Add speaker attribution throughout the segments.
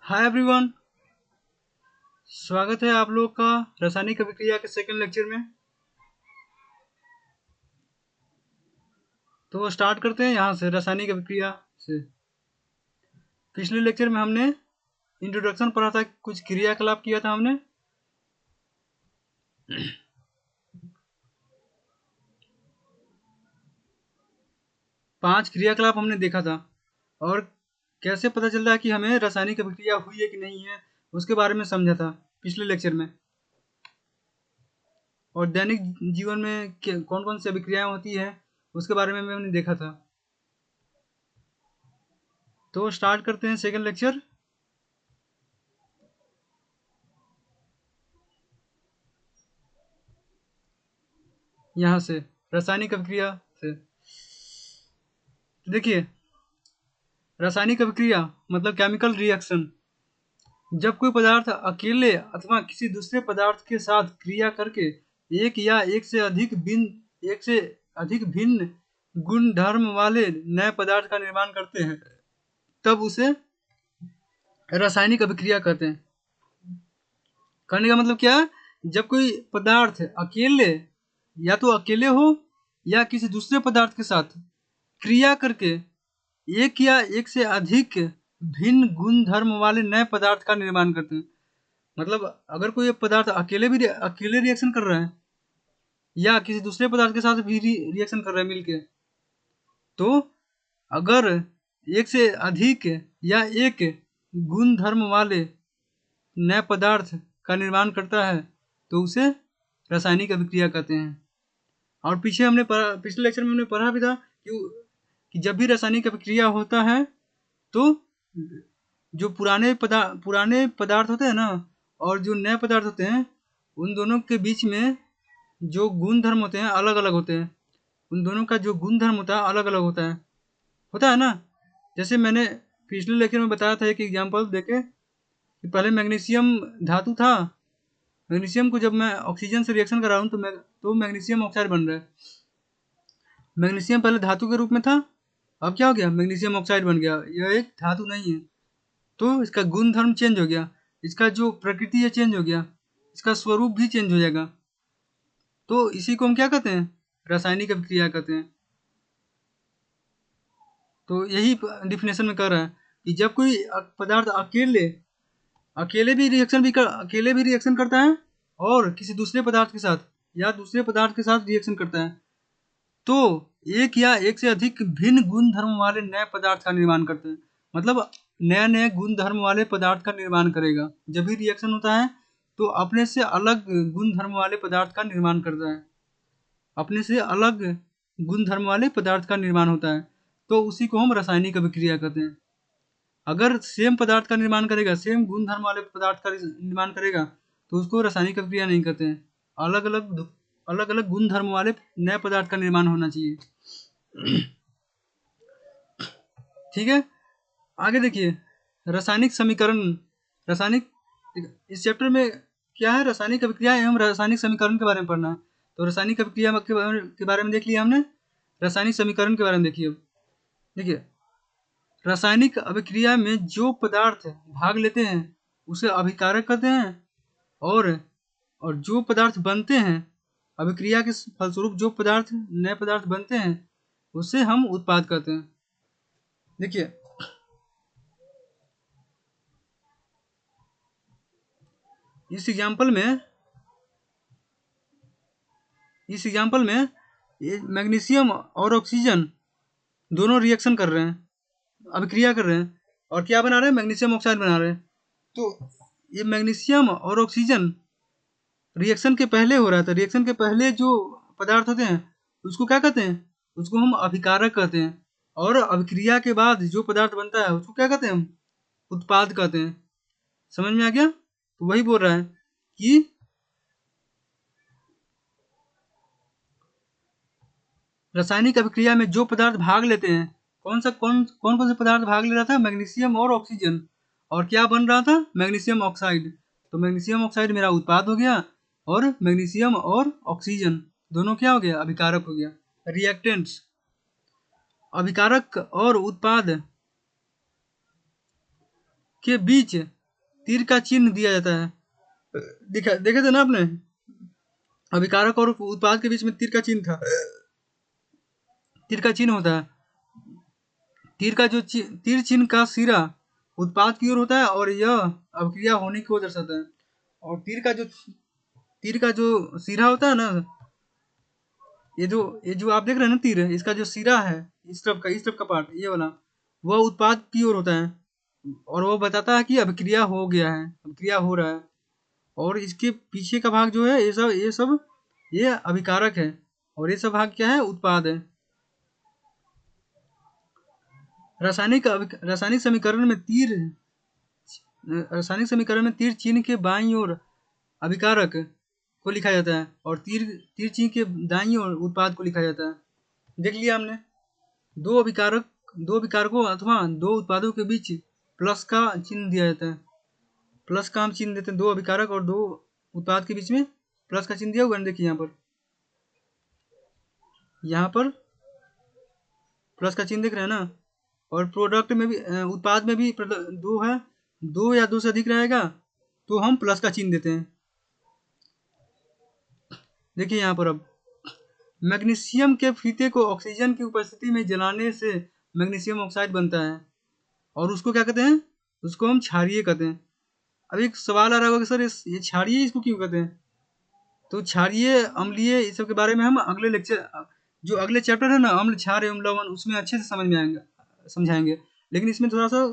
Speaker 1: Hi everyone. स्वागत है आप लोग का रासायनिक अभिक्रिया के सेकंड लेक्चर में। तो स्टार्ट करते हैं यहाँ से रासायनिक अभिक्रिया से। पिछले लेक्चर में हमने इंट्रोडक्शन पढ़ा था, कुछ क्रियाकलाप किया था हमने। पांच क्रियाकलाप हमने देखा था और कैसे पता चलता है कि हमें रासायनिक अभिक्रिया हुई है कि नहीं है, उसके बारे में समझा था पिछले लेक्चर में। और दैनिक जीवन में कौन कौन सी अभिक्रियाएं होती है उसके बारे में भी हमने देखा था। तो स्टार्ट करते हैं सेकंड लेक्चर। यहाँ से रासायनिक अभिक्रिया से देखिए, रासायनिक अभिक्रिया मतलब केमिकल रिएक्शन। जब कोई पदार्थ अकेले अथवा किसी दूसरे पदार्थ के साथ क्रिया करके एक या एक से अधिक भिन्न गुण धर्म वाले नए पदार्थ का निर्माण करते हैं, तब उसे रासायनिक अभिक्रिया कहते हैं। करने का मतलब क्या है? जब कोई पदार्थ अकेले या तो अकेले हो या किसी दूसरे पदार्थ के साथ क्रिया करके एक या एक से अधिक भिन्न गुण धर्म वाले नए पदार्थ का निर्माण करते हैं। मतलब अगर कोई पदार्थ अकेले रिएक्शन कर रहा है या किसी दूसरे पदार्थ के साथ भी रिएक्शन कर रहा है मिलके, तो अगर एक से अधिक या एक गुण धर्म वाले नए पदार्थ का निर्माण करता है तो उसे रासायनिक अभिक्रिया कहते हैं। और पिछले लेक्चर में हमने पढ़ा भी था कि जब भी रासायनिक अभिक्रिया होता है तो जो पुराने पदार्थ होते हैं ना और जो नए पदार्थ होते हैं, उन दोनों के बीच में जो गुण धर्म होते हैं अलग अलग होते हैं। उन दोनों का जो गुण धर्म होता है अलग अलग होता है ना। जैसे मैंने पिछले लेक्चर में बताया था, एक एग्जांपल देके कि पहले मैग्नीशियम धातु था। मैग्नीशियम को जब मैं ऑक्सीजन से रिएक्शन करा हूँ तो मैग्नीशियम ऑक्साइड बन रहा है। मैग्नीशियम पहले धातु के रूप में था, अब क्या हो गया? मैग्नीशियम ऑक्साइड बन गया। यह एक धातु नहीं है, तो इसका गुण धर्म चेंज हो गया, इसका जो प्रकृति है चेंज हो गया, इसका स्वरूप भी चेंज हो जाएगा। तो इसी को हम क्या कहते हैं? रासायनिक अभिक्रिया कहते हैं। तो यही डिफिनेशन में कर रहा है कि जब कोई पदार्थ अकेले भी रिएक्शन करता है और किसी दूसरे पदार्थ के साथ या दूसरे पदार्थ के साथ रिएक्शन करता है, तो एक या एक से अधिक भिन्न गुण धर्म वाले नए पदार्थ का निर्माण करते हैं। मतलब नए नए गुण धर्म वाले पदार्थ का निर्माण करेगा। जब भी रिएक्शन होता है तो अपने से अलग गुण धर्म वाले पदार्थ का निर्माण करता है, अपने से अलग गुण धर्म वाले पदार्थ का निर्माण होता है, तो उसी को हम रासायनिक अभिक्रिया कहते हैं। अगर सेम पदार्थ का निर्माण करेगा, सेम गुण धर्म वाले पदार्थ का निर्माण करेगा, तो उसको रासायनिक अभिक्रिया नहीं कहते हैं। अलग अलग गुण धर्म वाले नए पदार्थ का निर्माण होना चाहिए। ठीक है, आगे देखिए रासायनिक समीकरण। रासायनिक इस चैप्टर में क्या है? रासायनिक अभिक्रिया एवं रासायनिक समीकरण के बारे में पढ़ना है। तो रासायनिक अभिक्रिया के बारे में देख लिया हमने, रासायनिक समीकरण के बारे में देखिए। देखिए, रासायनिक अभिक्रिया में जो पदार्थ भाग लेते हैं उसे अभिकारक कहते हैं, और जो पदार्थ बनते हैं अभिक्रिया के फलस्वरूप, जो नए पदार्थ बनते हैं उसे हम उत्पाद कहते हैं। देखिए, इस एग्जाम्पल में मैग्नीशियम और ऑक्सीजन दोनों रिएक्शन कर रहे हैं, अभिक्रिया कर रहे हैं, और क्या बना रहे हैं? मैग्नीशियम ऑक्साइड बना रहे हैं। तो ये मैग्नीशियम और ऑक्सीजन रिएक्शन के पहले हो रहा था। रिएक्शन के पहले जो पदार्थ होते हैं उसको क्या कहते हैं? उसको हम अभिकारक कहते हैं। और अभिक्रिया के बाद जो पदार्थ बनता है उसको क्या कहते हैं? हम उत्पाद कहते हैं। समझ में आ गया? तो वही बोल रहा है कि रासायनिक अभिक्रिया में जो पदार्थ भाग लेते हैं, कौन कौन से पदार्थ भाग ले रहा था? मैग्नीशियम और ऑक्सीजन। और क्या बन रहा था? Magnesium oxide. तो मैग्नीशियम ऑक्साइड मेरा उत्पाद हो गया, और मैग्नीशियम और ऑक्सीजन दोनों क्या हो गया? अभिकारक हो गया, रिएक्टेंट्स। अभिकारक और उत्पाद के बीच तीर का चिन्ह दिया जाता है। देखे थे ना आपने, अभिकारक और उत्पाद के बीच में तीर का चिन्ह था। तीर का चिन्ह होता है, तीर का जो तीर चिन्ह का सिरा उत्पाद की ओर होता है और यह अभिक्रिया होने की ओर दर्शाता है। और तीर का जो सिरा होता है ना, ये जो आप देख रहे हैं ना तीर, इसका जो सिरा है, इस तरफ का पार्ट, ये वाला, वह उत्पाद की ओर होता है और वो बताता है कि अभिक्रिया हो गया है, अभिक्रिया हो रहा है। और इसके पीछे का भाग जो है, ये अभिकारक है और ये सब भाग क्या है, उत्पाद है। रासायनिक समीकरण में तीर चिन्ह के बाईं ओर अभिकारक को लिखा जाता है और तीर चिन्ह के दाईं ओर उत्पाद को लिखा जाता है। देख लिया हमने, दो अभिकारकों अथवा दो उत्पादों के बीच प्लस का चिन्ह दिया जाता है। प्लस का हम चिन्ह देते हैं, दो अभिकारक और दो उत्पाद के बीच में प्लस का चिन्ह दिया हुआ है। देखिए यहाँ पर प्लस का चिन्ह दिख रहा है ना। और प्रोडक्ट में भी, उत्पाद में भी दो है, दो या दो से अधिक रहेगा तो हम प्लस का चिन्ह देते हैं। देखिए यहाँ पर अब मैग्नीशियम के फीते को ऑक्सीजन की उपस्थिति में जलाने से मैग्नीशियम ऑक्साइड बनता है और उसको क्या कहते हैं, उसको हम क्षारीय कहते हैं। अब एक सवाल आ रहा होगा कि सर ये क्षारीय इसको क्यों कहते हैं? तो क्षारीय, अम्लीय, इस सब के बारे में हम अगले चैप्टर है ना, अम्ल, क्षार एवं लवण, उसमें अच्छे से समझाएंगे। लेकिन इसमें थोड़ा सा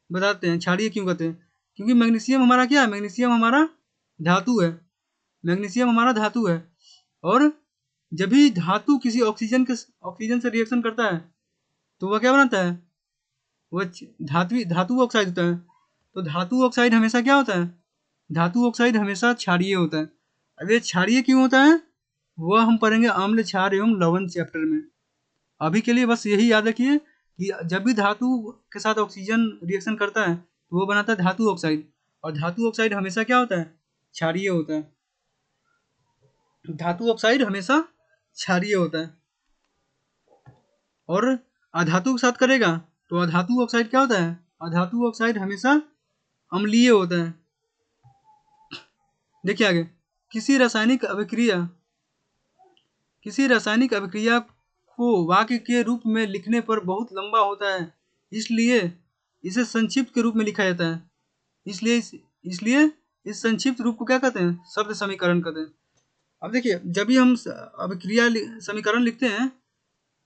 Speaker 1: बताते हैं क्षारीय क्यों कहते हैं। क्योंकि मैग्नीशियम हमारा क्या है, मैग्नीशियम हमारा धातु है। मैग्नीशियम हमारा धातु है और जब भी धातु किसी ऑक्सीजन से रिएक्शन करता है तो वह क्या बनाता है, वह धातु ऑक्साइड होता है। तो धातु ऑक्साइड हमेशा क्या होता है, धातु ऑक्साइड हमेशा क्षारीय होता है। अब ये क्षारीय क्यों होता है, वह हम पढ़ेंगे अम्ल, क्षार एवं लवण चैप्टर में। अभी के लिए बस यही याद रखिए कि जब भी धातु के साथ ऑक्सीजन रिएक्शन करता है तो वो बनाता है धातु ऑक्साइड, और धातु ऑक्साइड हमेशा क्या होता है, क्षारीय होता है। धातु ऑक्साइड हमेशा क्षारीय होता है। और अधातु के साथ करेगा तो अधातु ऑक्साइड क्या होता है, अधातु ऑक्साइड हमेशा अम्लीय होता है। देखिए आगे, किसी रासायनिक अभिक्रिया को वाक्य के रूप में लिखने पर बहुत लंबा होता है, इसलिए इसे संक्षिप्त के रूप में लिखा जाता है। इसलिए इस संक्षिप्त रूप को क्या कहते हैं, शब्द समीकरण कहते हैं। अब देखिए, जब भी हम अभिक्रिया समीकरण लिखते हैं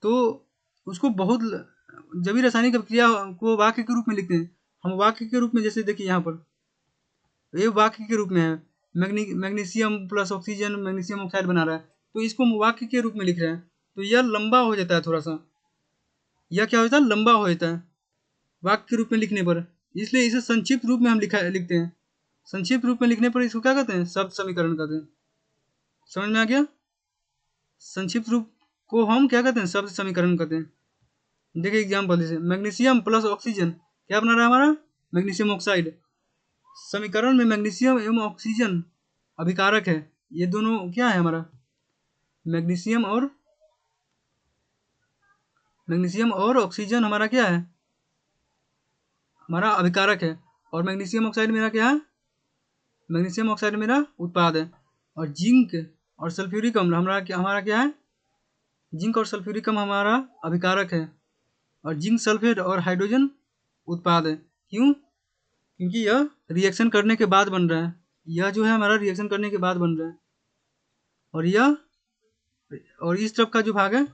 Speaker 1: तो उसको जब भी रासायनिक अभिक्रिया को वाक्य के रूप में लिखते हैं, हम वाक्य के रूप में, जैसे देखिए यहाँ पर ये वाक्य के रूप में है, magnesium plus oxygen magnesium oxide बना रहा है, तो इसको हम वाक्य के रूप में लिख रहे हैं तो यह लंबा हो जाता है थोड़ा सा। यह क्या होता है, लंबा हो जाता है वाक्य के रूप में लिखने पर। इसलिए इसे संक्षिप्त रूप में हम लिखते हैं। संक्षिप्त रूप में लिखने पर इसको क्या कहते हैं, शब्द समीकरण कहते हैं। समझ में आ गया? संक्षिप्त रूप को हम क्या कहते हैं, शब्द समीकरण कहते हैं। देखिए एग्जाम्पल, जैसे मैग्नीशियम प्लस ऑक्सीजन क्या बना रहा है हमारा, मैग्नीशियम ऑक्साइड। समीकरण में मैग्नीशियम एवं ऑक्सीजन अभिकारक है, ये दोनों क्या है हमारा, मैग्नीशियम और ऑक्सीजन हमारा क्या है, हमारा अभिकारक है। और मैग्नीशियम ऑक्साइड मेरा क्या है, मैग्नीशियम ऑक्साइड मेरा उत्पाद है। और जिंक और सल्फ्यूरिक अम्ल हमारा क्या है, जिंक और सल्फ्यूरिक अम्ल हमारा अभिकारक है। और जिंक सल्फेट और हाइड्रोजन उत्पाद है। क्यों? क्योंकि यह रिएक्शन करने के बाद बन रहा है। यह जो है हमारा रिएक्शन करने के बाद बन रहा है। और इस तरफ का जो भाग है,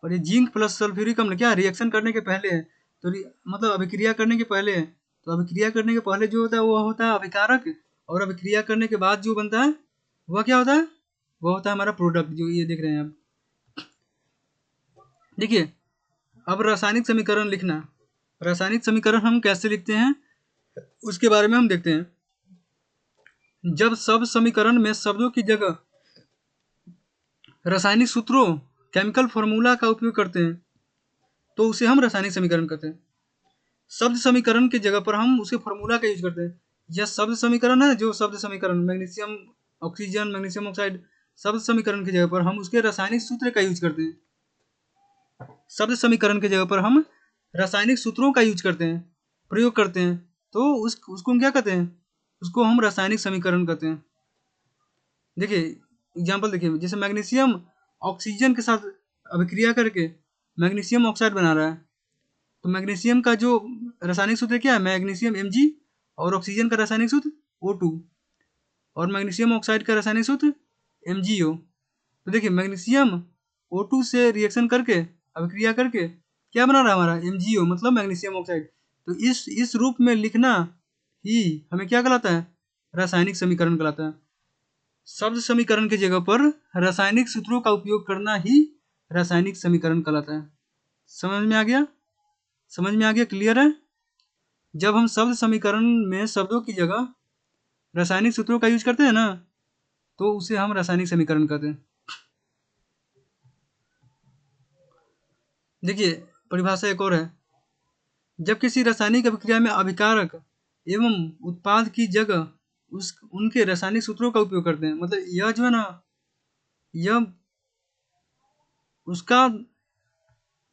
Speaker 1: और ये जिंक प्लस सल्फ्यूरिक अम्ल क्या रिएक्शन करने के पहले है, तो मतलब अभिक्रिया करने के पहले है। तो अभिक्रिया करने के पहले जो होता है वो होता है अभिकारक, और अभिक्रिया करने के बाद जो बनता है वह क्या होता है, वह होता है हमारा प्रोडक्ट, जो ये देख रहे हैं आप। देखिए, अब रासायनिक समीकरण लिखना, रासायनिक समीकरण हम कैसे लिखते हैं उसके बारे में हम देखते हैं। जब शब्द समीकरण में शब्दों की जगह रासायनिक सूत्रों, केमिकल फॉर्मूला का उपयोग करते हैं तो उसे हम रासायनिक समीकरण कहते हैं। शब्द समीकरण की जगह पर हम उसके फॉर्मूला का यूज करते हैं। यह शब्द समीकरण है, जो शब्द समीकरण मैग्नीशियम ऑक्सीजन मैग्नीशियम ऑक्साइड शब्द समीकरण की जगह पर हम उसके रासायनिक सूत्र का यूज करते हैं। शब्द समीकरण की जगह पर हम रासायनिक सूत्रों का यूज करते हैं, प्रयोग करते हैं, तो उसको हम क्या कहते हैं, उसको हम रासायनिक समीकरण कहते हैं। देखिए एग्जाम्पल देखिए, जैसे मैग्नीशियम ऑक्सीजन के साथ अभिक्रिया करके मैग्नीशियम ऑक्साइड बना रहा है, तो मैग्नीशियम का जो रासायनिक सूत्र क्या है, मैग्नीशियम Mg, और ऑक्सीजन का रासायनिक सूत्र O2, और मैग्नीशियम ऑक्साइड का रासायनिक सूत्र MgO। तो देखिए मैग्नीशियम O2 से रिएक्शन करके अभिक्रिया करके क्या बना रहा है हमारा MgO, मतलब मैग्नीशियम ऑक्साइड। तो इस रूप में लिखना ही हमें क्या कहलाता है, रासायनिक समीकरण कहलाता है। शब्द समीकरण की जगह पर रासायनिक सूत्रों का उपयोग करना ही रासायनिक समीकरण कहलाता है। समझ में आ गया, समझ में आ गया, क्लियर है। जब हम शब्द समीकरण में शब्दों की जगह रासायनिक सूत्रों का यूज करते हैं ना, तो उसे हम रासायनिक समीकरण कहते हैं। देखिए परिभाषा एक और है, जब किसी रासायनिक अभिक्रिया में अभिकारक एवं उत्पाद की जगह उनके रासायनिक सूत्रों का उपयोग करते हैं, मतलब यह जो है ना, यह उसका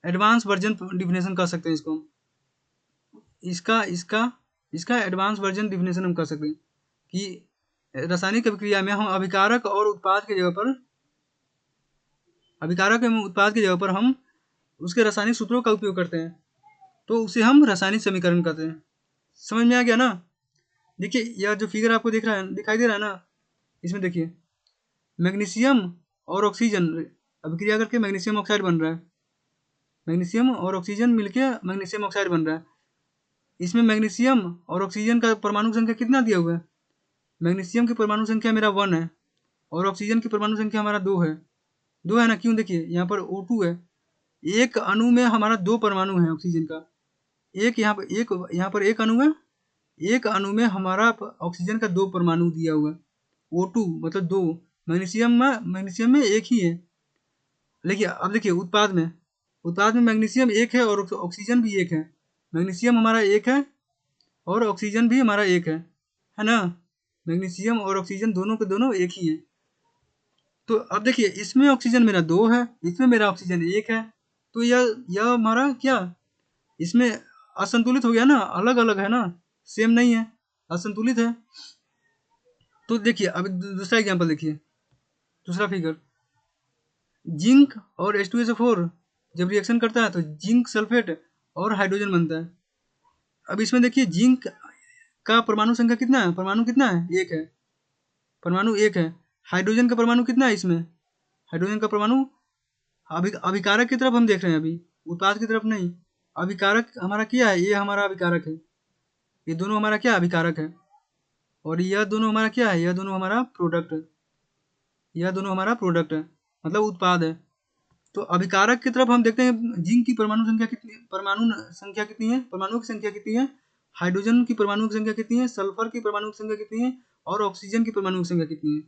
Speaker 1: एडवांस वर्जन डिफिनेशन कर सकते हैं इसको, इसका इसका इसका एडवांस वर्जन डिफिनेशन हम कर सकते हैं कि रासायनिक अभिक्रिया में हम अभिकारक और उत्पाद की जगह पर, अभिकारक एवं उत्पाद की जगह पर हम उसके रासायनिक सूत्रों का उपयोग करते हैं, तो उसे हम रासायनिक समीकरण कहते हैं। समझ में आ गया ना। देखिए यह जो फिगर आपको दिख रहा है, दिखाई दे रहा है ना, इसमें देखिए मैग्नीशियम और ऑक्सीजन अभिक्रिया करके मैग्नीशियम ऑक्साइड बन रहा है, मैग्नीशियम और ऑक्सीजन मिलके मैग्नीशियम ऑक्साइड बन रहा है। इसमें मैग्नीशियम और ऑक्सीजन का परमाणु संख्या कितना दिया हुआ है, मैग्नीशियम की परमाणु संख्या मेरा 1 है और ऑक्सीजन की परमाणु संख्या हमारा 2 है, 2 है ना। क्यों, देखिए यहाँ पर O2 है, एक अणु में हमारा 2 परमाणु है ऑक्सीजन का, एक यहाँ पर एक अणु है, एक अणु में हमारा ऑक्सीजन का 2 परमाणु दिया हुआ है, O2 मतलब 2, मैग्नीशियम में एक ही है। देखिए अब देखिए उत्पाद में मैग्नीशियम एक है और ऑक्सीजन भी एक है, मैग्नीशियम हमारा एक है और ऑक्सीजन भी हमारा एक है ना। मैग्नीशियम और ऑक्सीजन दोनों के दोनों एक ही है। तो अब देखिए इसमें ऑक्सीजन मेरा 2 है, इसमें मेरा ऑक्सीजन 1 है, तो यह हमारा क्या, इसमें असंतुलित हो गया ना, अलग अलग है ना, सेम नहीं है, असंतुलित है। तो देखिए अब दूसरा एग्जांपल देखिए, दूसरा फिगर, जिंक और H2SO4 जब रिएक्शन करता है तो जिंक सल्फेट और हाइड्रोजन बनता है। अब इसमें देखिए जिंक का परमाणु संख्या कितना है, परमाणु कितना है, एक है, परमाणु एक है। हाइड्रोजन का परमाणु कितना है इसमें, हाइड्रोजन का परमाणु, अभिकारक की तरफ हम देख रहे हैं अभी, उत्पाद की तरफ नहीं। अभिकारक हमारा क्या है, ये हमारा अभिकारक है, ये दोनों हमारा क्या अभिकारक है, और यह दोनों हमारा क्या है, यह दोनों हमारा प्रोडक्ट है, यह दोनों हमारा प्रोडक्ट है, मतलब उत्पाद है। तो अभिकारक की तरफ हम देखते हैं जिंक की परमाणु संख्या कितनी, परमाणु की संख्या कितनी है, हाइड्रोजन की परमाणु की संख्या कितनी है, सल्फर की परमाणु की संख्या कितनी है, और ऑक्सीजन की परमाणु की संख्या कितनी है।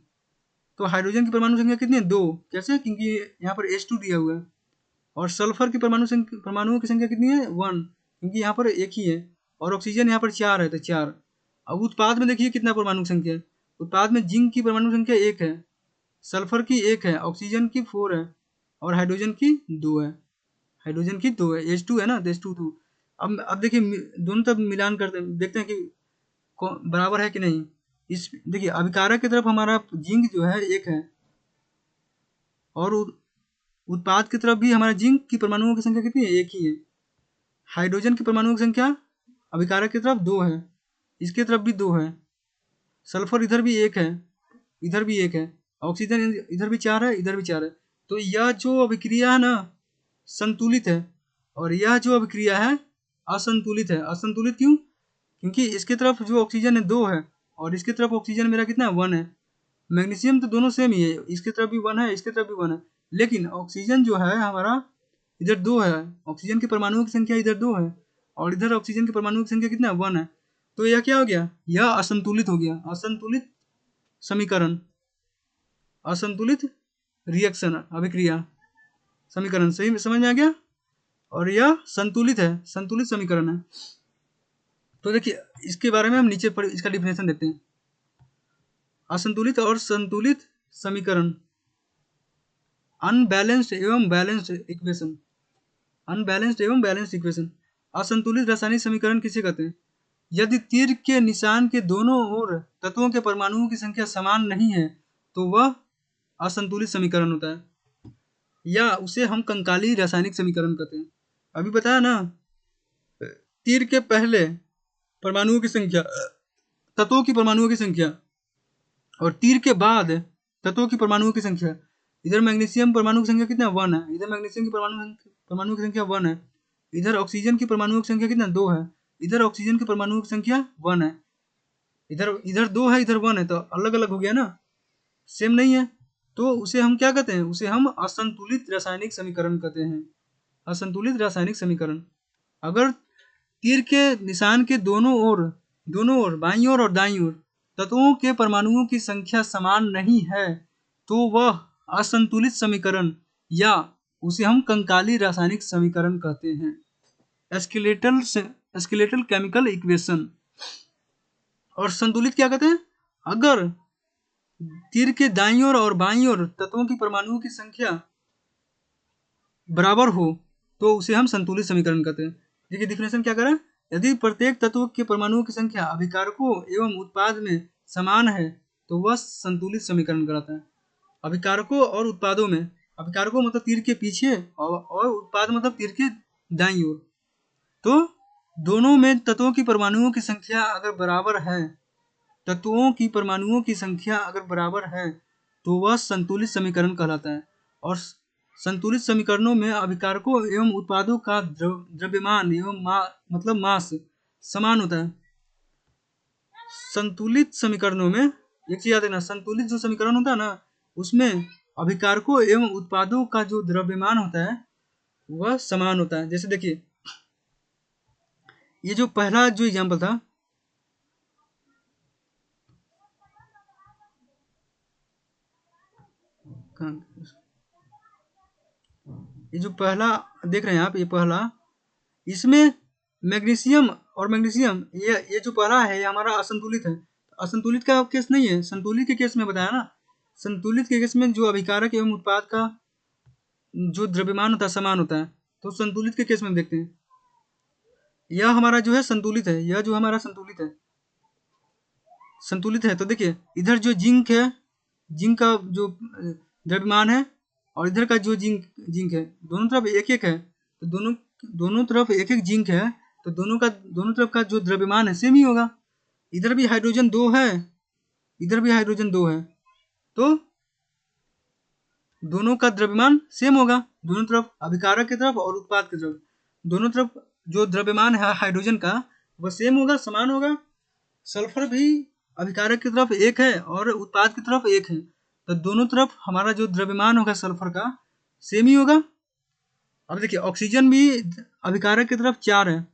Speaker 1: तो हाइड्रोजन की परमाणु संख्या कितनी है, 2, कैसे, क्योंकि यहाँ पर H2 दिया हुआ है। और सल्फर की परमाणुओं की संख्या कितनी है, 1, क्योंकि यहाँ पर एक ही है। और ऑक्सीजन यहाँ पर 4 है, तो 4। अब उत्पाद में देखिए कितना परमाणु संख्या है, उत्पाद में जिंक की परमाणु संख्या 1 है, सल्फर की 1 है, ऑक्सीजन की 4 है, और हाइड्रोजन की 2 है, हाइड्रोजन की 2 है, H2 है ना, तो H2 2। अब देखिए दोनों तरफ मिलान करते हैं, देखते हैं कि बराबर है कि नहीं। इस देखिए अभिकारक की तरफ हमारा जिंक जो है 1 है, और उत्पाद की तरफ भी हमारा जिंक की परमाणुओं की संख्या कितनी है, एक ही है। हाइड्रोजन की परमाणुओं की संख्या अभिकारक की तरफ 2 है, इसके तरफ भी 2 है, सल्फर इधर भी 1 है, इधर भी 1 है, ऑक्सीजन इधर भी 4 है, इधर भी 4 है। तो यह जो अभिक्रिया है ना संतुलित है, और यह जो अभिक्रिया है असंतुलित है। असंतुलित क्यों, क्योंकि इसके तरफ जो ऑक्सीजन है 2 है, और इसके तरफ ऑक्सीजन मेरा कितना है, 1 है। मैग्नीशियम तो दोनों सेम ही है, इसके तरफ भी 1 है, इसके तरफ भी 1 है, लेकिन ऑक्सीजन जो है हमारा इधर 2 है, ऑक्सीजन की परमाणुओं की संख्या इधर 2 है, और इधर ऑक्सीजन की परमाणुओं की संख्या कितना है, 1 है। तो यह क्या हो गया, यह असंतुलित हो गया, असंतुलित समीकरण, असंतुलित रिएक्शन अभिक्रिया समीकरण, सही समझ में आ गया। और यह संतुलित है, संतुलित समीकरण है। तो देखिए इसके बारे में हम नीचे पर इसका डिफिनेशन देते हैं। असंतुलित और संतुलित समीकरण, अनबैलेंस्ड एवं बैलेंस्ड इक्वेशन, अनबैलेंस्ड एवं बैलेंस्ड इक्वेशन। असंतुलित रासायनिक समीकरण किसे कहते हैं? यदि तीर के निशान के दोनों ओर तत्वों के परमाणुओं की संख्या समान नहीं है तो वह असंतुलित समीकरण होता है, या उसे हम कंकाली रासायनिक समीकरण कहते हैं। अभी बताया ना, तीर के पहले परमाणुओं की संख्या, तत्वों की परमाणुओं की संख्या, और तीर के बाद तत्वों की परमाणुओं की संख्या। इधर मैग्नीशियम परमाणु की संख्या कितना 1 है, इधर मैग्नीशियम की परमाणु की संख्या 1 है, इधर ऑक्सीजन की परमाणुओं की संख्या कितना 2 है, इधर ऑक्सीजन की परमाणुओं की संख्या 1 है, इधर इधर 2 है, इधर 1 है, तो अलग अलग हो गया ना, सेम नहीं है। तो उसे हम क्या कहते हैं? उसे हम असंतुलित रासायनिक समीकरण कहते हैं। असंतुलित रासायनिक समीकरण। अगर तीर के निशान के दोनों ओर बाईं ओर और दाईं ओर तत्वों के परमाणुओं की संख्या समान नहीं है तो वह असंतुलित समीकरण, या उसे हम कंकाली रासायनिक समीकरण कहते हैं। Skeletal chemical equation. और संतुलित क्या कहते हैं? अगर तीर के दाईं ओर और बाईं ओर तत्वों की परमाणुओं की संख्या बराबर हो तो उसे हम संतुलित समीकरण कहते हैं। देखिए डिफिनेशन क्या करें, यदि प्रत्येक तत्व के परमाणुओं की संख्या अभिकारकों एवं उत्पाद में समान है तो वह संतुलित समीकरण कहलाता है। अभिकारकों और उत्पादों में, अभिकारकों मतलब तीर के पीछे और उत्पाद मतलब तीर के दाईं ओर, तो दोनों में तत्वों की परमाणुओं की संख्या अगर बराबर है, तत्वों की परमाणुओं की संख्या अगर बराबर है तो वह संतुलित समीकरण कहलाता है। और संतुलित समीकरणों में अभिकारकों एवं उत्पादों का द्रव्यमान एवं मतलब मास समान होता है। संतुलित समीकरणों में एक चीज याद रखना, संतुलित जो समीकरण होता है ना उसमें अभिकारकों एवं उत्पादों का जो द्रव्यमान होता है वह समान होता है। जैसे देखिए ये जो पहला जो एग्जाम्पल था, ये जो पहला देख रहे हैं आप, ये पहला, इसमें मैग्नीशियम ये जो पहला है ये हमारा असंतुलित है। असंतुलित का केस नहीं है, संतुलित के केस में बताया ना, संतुलित के केस में जो अभिकारक एवं उत्पाद का जो द्रव्यमान होता है समान होता है। तो संतुलित के केस में देखते हैं, यह हमारा जो है संतुलित है, यह जो हमारा संतुलित है। तो देखिए इधर जो जिंक है, जिंक का जो द्रव्यमान है, और इधर का जो जिंक है, दोनों तरफ एक एक है, तो दोनों तरफ एक एक जिंक है, तो दोनों तरफ का जो द्रव्यमान है सेम ही होगा। इधर भी हाइड्रोजन 2 है, इधर भी हाइड्रोजन 2 है, तो दोनों का द्रव्यमान सेम होगा, दोनों तरफ, अभिकारक की तरफ और उत्पाद की तरफ, दोनों तरफ जो द्रव्यमान है हाइड्रोजन का वह सेम होगा, समान होगा। सल्फर भी अभिकारक की तरफ एक है और उत्पाद की तरफ एक है, तो दोनों तरफ हमारा जो द्रव्यमान होगा सल्फर का सेम ही होगा। अब देखिए ऑक्सीजन भी अभिकारक की तरफ 4 है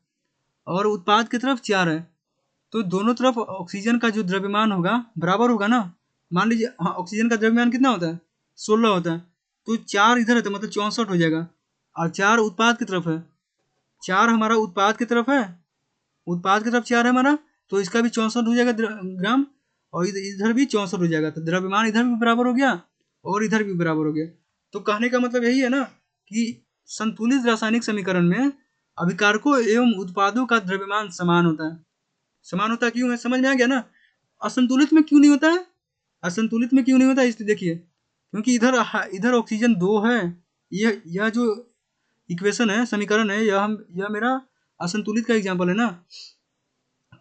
Speaker 1: और उत्पाद की तरफ 4 है, तो दोनों तरफ ऑक्सीजन का जो द्रव्यमान होगा बराबर होगा ना। मान लीजिए हाँ, ऑक्सीजन का द्रव्यमान कितना होता है? 16 होता है, तो 4 इधर है तो मतलब 64 हो जाएगा, और 4 उत्पाद की तरफ है, 4 हमारा उत्पाद की तरफ है, उत्पाद की तरफ 4 है हमारा, तो इसका भी 64 हो जाएगा ग्राम, और इधर भी 64 हो जाएगा, तो द्रव्यमान इधर भी बराबर हो गया और इधर भी बराबर हो गया। तो कहने का मतलब यही है ना कि संतुलित रासायनिक समीकरण में अभिकारकों एवं उत्पादों का द्रव्यमान समान होता है। समान होता क्यों है, समझ में आ गया ना? असंतुलित में क्यों नहीं होता है? असंतुलित में क्यों नहीं होता है इसलिए देखिए, क्योंकि इधर ऑक्सीजन 2 है, यह जो इक्वेशन है, समीकरण है, यह मेरा असंतुलित का एग्जाम्पल है ना।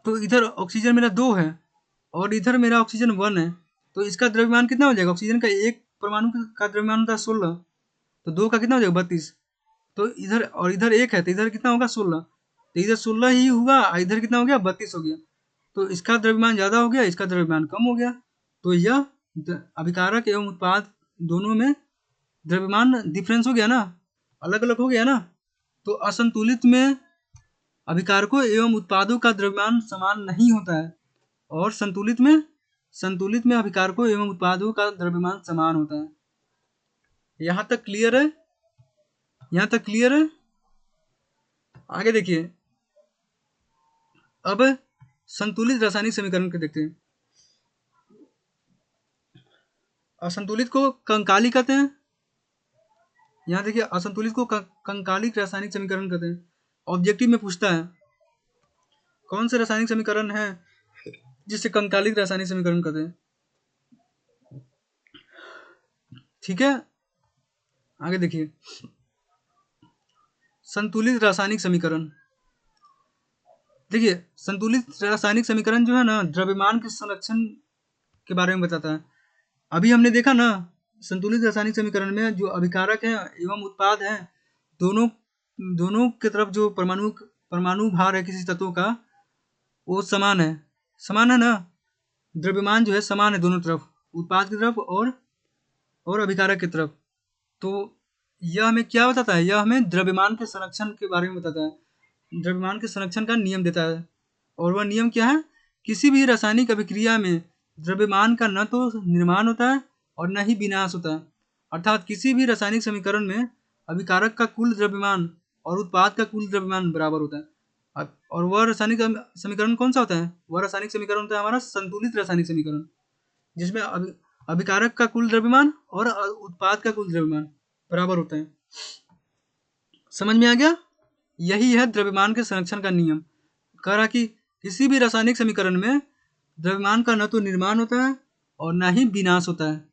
Speaker 1: तो इधर ऑक्सीजन मेरा 2 है और इधर मेरा ऑक्सीजन 1 है, तो इसका द्रव्यमान कितना हो जाएगा? ऑक्सीजन का एक परमाणु का द्रव्यमान होता है 16, तो 2 का कितना हो जाएगा? 32। तो इधर और इधर 1 है, तो इधर कितना होगा? 16, तो इधर 16 ही हुआ, इधर कितना हो गया? 32 हो गया। तो इसका द्रव्यमान ज़्यादा हो गया, इसका द्रव्यमान कम हो गया, तो यह अभिकारक एवं उत्पाद दोनों में द्रव्यमान डिफरेंस हो गया ना, अलग अलग हो गया ना। तो असंतुलित में अभिकारकों एवं उत्पादों का द्रव्यमान समान नहीं होता है, और संतुलित में अभिकारकों एवं उत्पादों का द्रव्यमान समान होता है। यहाँ तक क्लियर है? यहाँ तक क्लियर है? आगे देखिए, अब संतुलित रासायनिक समीकरण को देखते हैं। असंतुलित को कंकाली कहते हैं। यहाँ देखिए, असंतुलित को कंकालिक रासायनिक समीकरण कहते हैं। ऑब्जेक्टिव में पूछता है कौन से रासायनिक समीकरण है जिसे कंकालिक रासायनिक समीकरण कहते हैं। ठीक है, आगे देखिए, संतुलित रासायनिक समीकरण। देखिए, संतुलित रासायनिक समीकरण जो है ना, द्रव्यमान के संरक्षण के बारे में बताता है। अभी हमने देखा ना, संतुलित रासायनिक समीकरण में जो अभिकारक है एवं उत्पाद है, दोनों दोनों की तरफ जो परमाणु भार है किसी तत्व का, वो समान है। समान है ना, द्रव्यमान जो है समान है दोनों तरफ, उत्पाद की तरफ और अभिकारक की तरफ। तो यह हमें क्या बताता है? यह हमें द्रव्यमान के संरक्षण के बारे में बताता है। द्रव्यमान के संरक्षण का नियम देता है। और वह नियम क्या है? किसी भी रासायनिक अभिक्रिया में द्रव्यमान का न तो निर्माण होता है और न ही विनाश होता है। अर्थात किसी भी रासायनिक समीकरण में अभिकारक का कुल द्रव्यमान और उत्पाद का कुल द्रव्यमान बराबर होता है। और वह रासायनिक समीकरण कौन सा होता है? वह रासायनिक समीकरण होता है हमारा संतुलित रासायनिक समीकरण, जिसमें अभिकारक का कुल द्रव्यमान और उत्पाद का कुल द्रव्यमान बराबर होता है। समझ में आ गया? यही है द्रव्यमान के संरक्षण का नियम। कह रहा कि किसी भी रासायनिक समीकरण में द्रव्यमान का न तो निर्माण होता है और न ही विनाश होता है।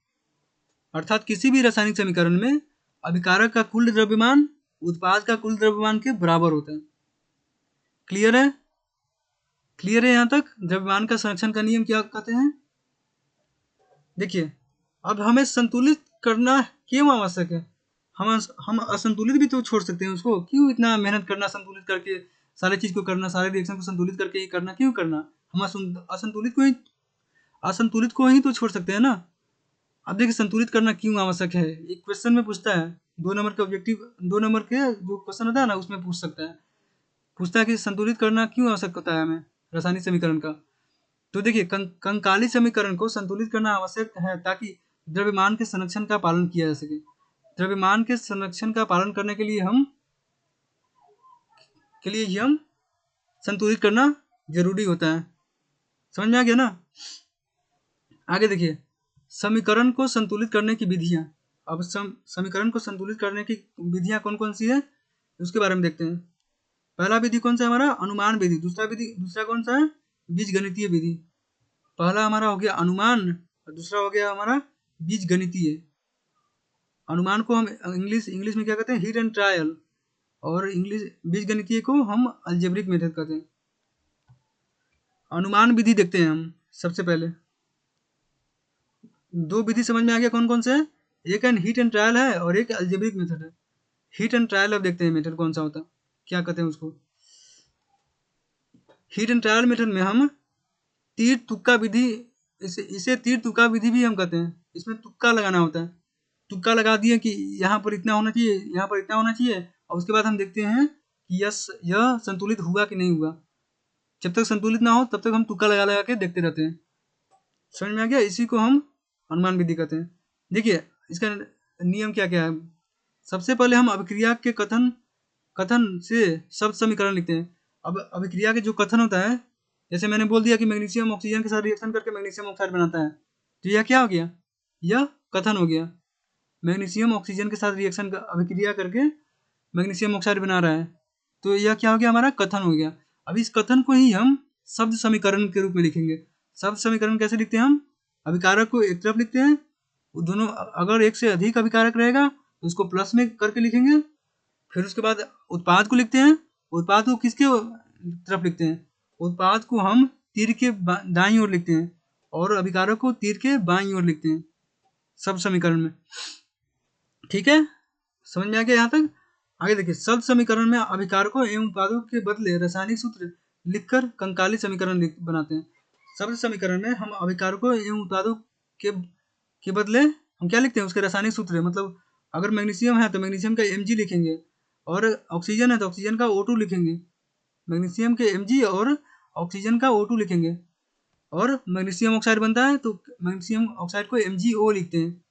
Speaker 1: अर्थात किसी भी रासायनिक समीकरण में अभिकारक का कुल द्रव्यमान उत्पाद का कुल द्रव्यमान के बराबर होता है। क्लियर है? क्लियर है यहाँ तक? द्रव्यमान का संरक्षण का नियम क्या कहते हैं? देखिए, अब हमें संतुलित करना क्यों आवश्यक है? हम असंतुलित भी तो छोड़ सकते हैं उसको। क्यों इतना मेहनत करना, संतुलित करके सारे चीज को करना, सारे रिएक्शन को संतुलित करके ही करना, क्यों करना? हम असंतुलित को ही तो छोड़ सकते हैं ना। अब देखिए, संतुलित करना क्यों आवश्यक है, एक क्वेश्चन में पूछता है। 2 नंबर के ऑब्जेक्टिव, 2 नंबर के जो क्वेश्चन होता है ना, उसमें पूछता है कि संतुलित करना क्यों आवश्यक होता है हमें रासायनिक समीकरण का। तो देखिए, कंकाली समीकरण को संतुलित करना आवश्यक है ताकि द्रव्यमान के संरक्षण का पालन किया जा सके। द्रव्यमान के संरक्षण का पालन करने के लिए ही हम संतुलित करना जरूरी होता है। समझ में आ गया ना? आगे देखिए, समीकरण को संतुलित करने की विधियां। अब समीकरण को संतुलित करने की विधियां कौन कौन सी है उसके बारे में देखते हैं। पहला विधि कौन सा है हमारा? अनुमान विधि। दूसरा कौन सा है? बीजगणितीय विधि। पहला हमारा हो गया अनुमान और दूसरा हो गया हमारा बीजगणितीय। अनुमान को हम इंग्लिश में क्या कहते हैं? Hit and trial. और बीजगणितीय को हम अलजेब्रिक मेथड कहते हैं। अनुमान विधि देखते हैं हम सबसे पहले। 2 विधि समझ में आ गया कौन कौन से है? एक हिट एंड ट्रायल है और एक अलजेब्रिक मेथड है। हिट एंड ट्रायल अब देखते हैं मेथड कौन सा होता है, क्या कहते हैं उसको। हिट एंड ट्रायल मेथड में हम तीर तुक्का विधि, इसे तीर तुक्का विधि भी हम कहते हैं। इसमें तुक्का लगाना होता है। तुक्का लगा दिए कि यहाँ पर इतना होना चाहिए, यहाँ पर इतना होना चाहिए, और उसके बाद हम देखते हैं कि यह संतुलित हुआ कि नहीं हुआ। जब तक संतुलित ना हो तब तक हम तुक्का लगा लगा के देखते रहते हैं। समझ में आ गया? इसी को हम अनुमान विधि कहते हैं। देखिए, इसका नियम क्या क्या है। सबसे पहले हम अभिक्रिया के कथन से शब्द समीकरण लिखते हैं। अब अभिक्रिया के जो कथन होता है, जैसे मैंने बोल दिया कि मैग्नीशियम ऑक्सीजन के साथ रिएक्शन करके मैग्नीशियम ऑक्साइड बनाता है, तो यह क्या हो गया? यह कथन हो गया। मैग्नीशियम ऑक्सीजन के साथ रिएक्शन अभिक्रिया करके मैग्नीशियम ऑक्साइड बना रहा है, तो यह क्या हो गया? हमारा कथन हो गया। अब इस कथन को ही हम शब्द समीकरण के रूप में लिखेंगे। शब्द समीकरण कैसे लिखते हैं हम? अभिकारक को एक तरफ लिखते हैं, दोनों अगर एक से अधिक अभिकारक रहेगा तो उसको प्लस में करके लिखेंगे। फिर उसके बाद उत्पाद को लिखते हैं। उत्पाद को किसके तरफ लिखते हैं? उत्पाद को हम तीर के दाईं ओर लिखते हैं और अभिकारक को तीर के बाईं ओर लिखते हैं शब्द समीकरण में। ठीक है, समझ में आ गया यहाँ तक? आगे देखिए, शब्द समीकरण में अभिकारकों एवं उत्पादों के बदले रासायनिक सूत्र लिखकर कंकाली समीकरण बनाते हैं। शब्द समीकरण में हम अभिकारकों एवं उत्पादों के बदले हम क्या लिखते हैं? उसके रासायनिक सूत्र। मतलब अगर मैग्नीशियम है तो मैग्नीशियम का Mg लिखेंगे, और ऑक्सीजन है तो ऑक्सीजन का O2 लिखेंगे। मैग्नीशियम के Mg और ऑक्सीजन का O2 लिखेंगे, और मैग्नीशियम ऑक्साइड बनता है तो मैग्नीशियम ऑक्साइड को MgO लिखते हैं।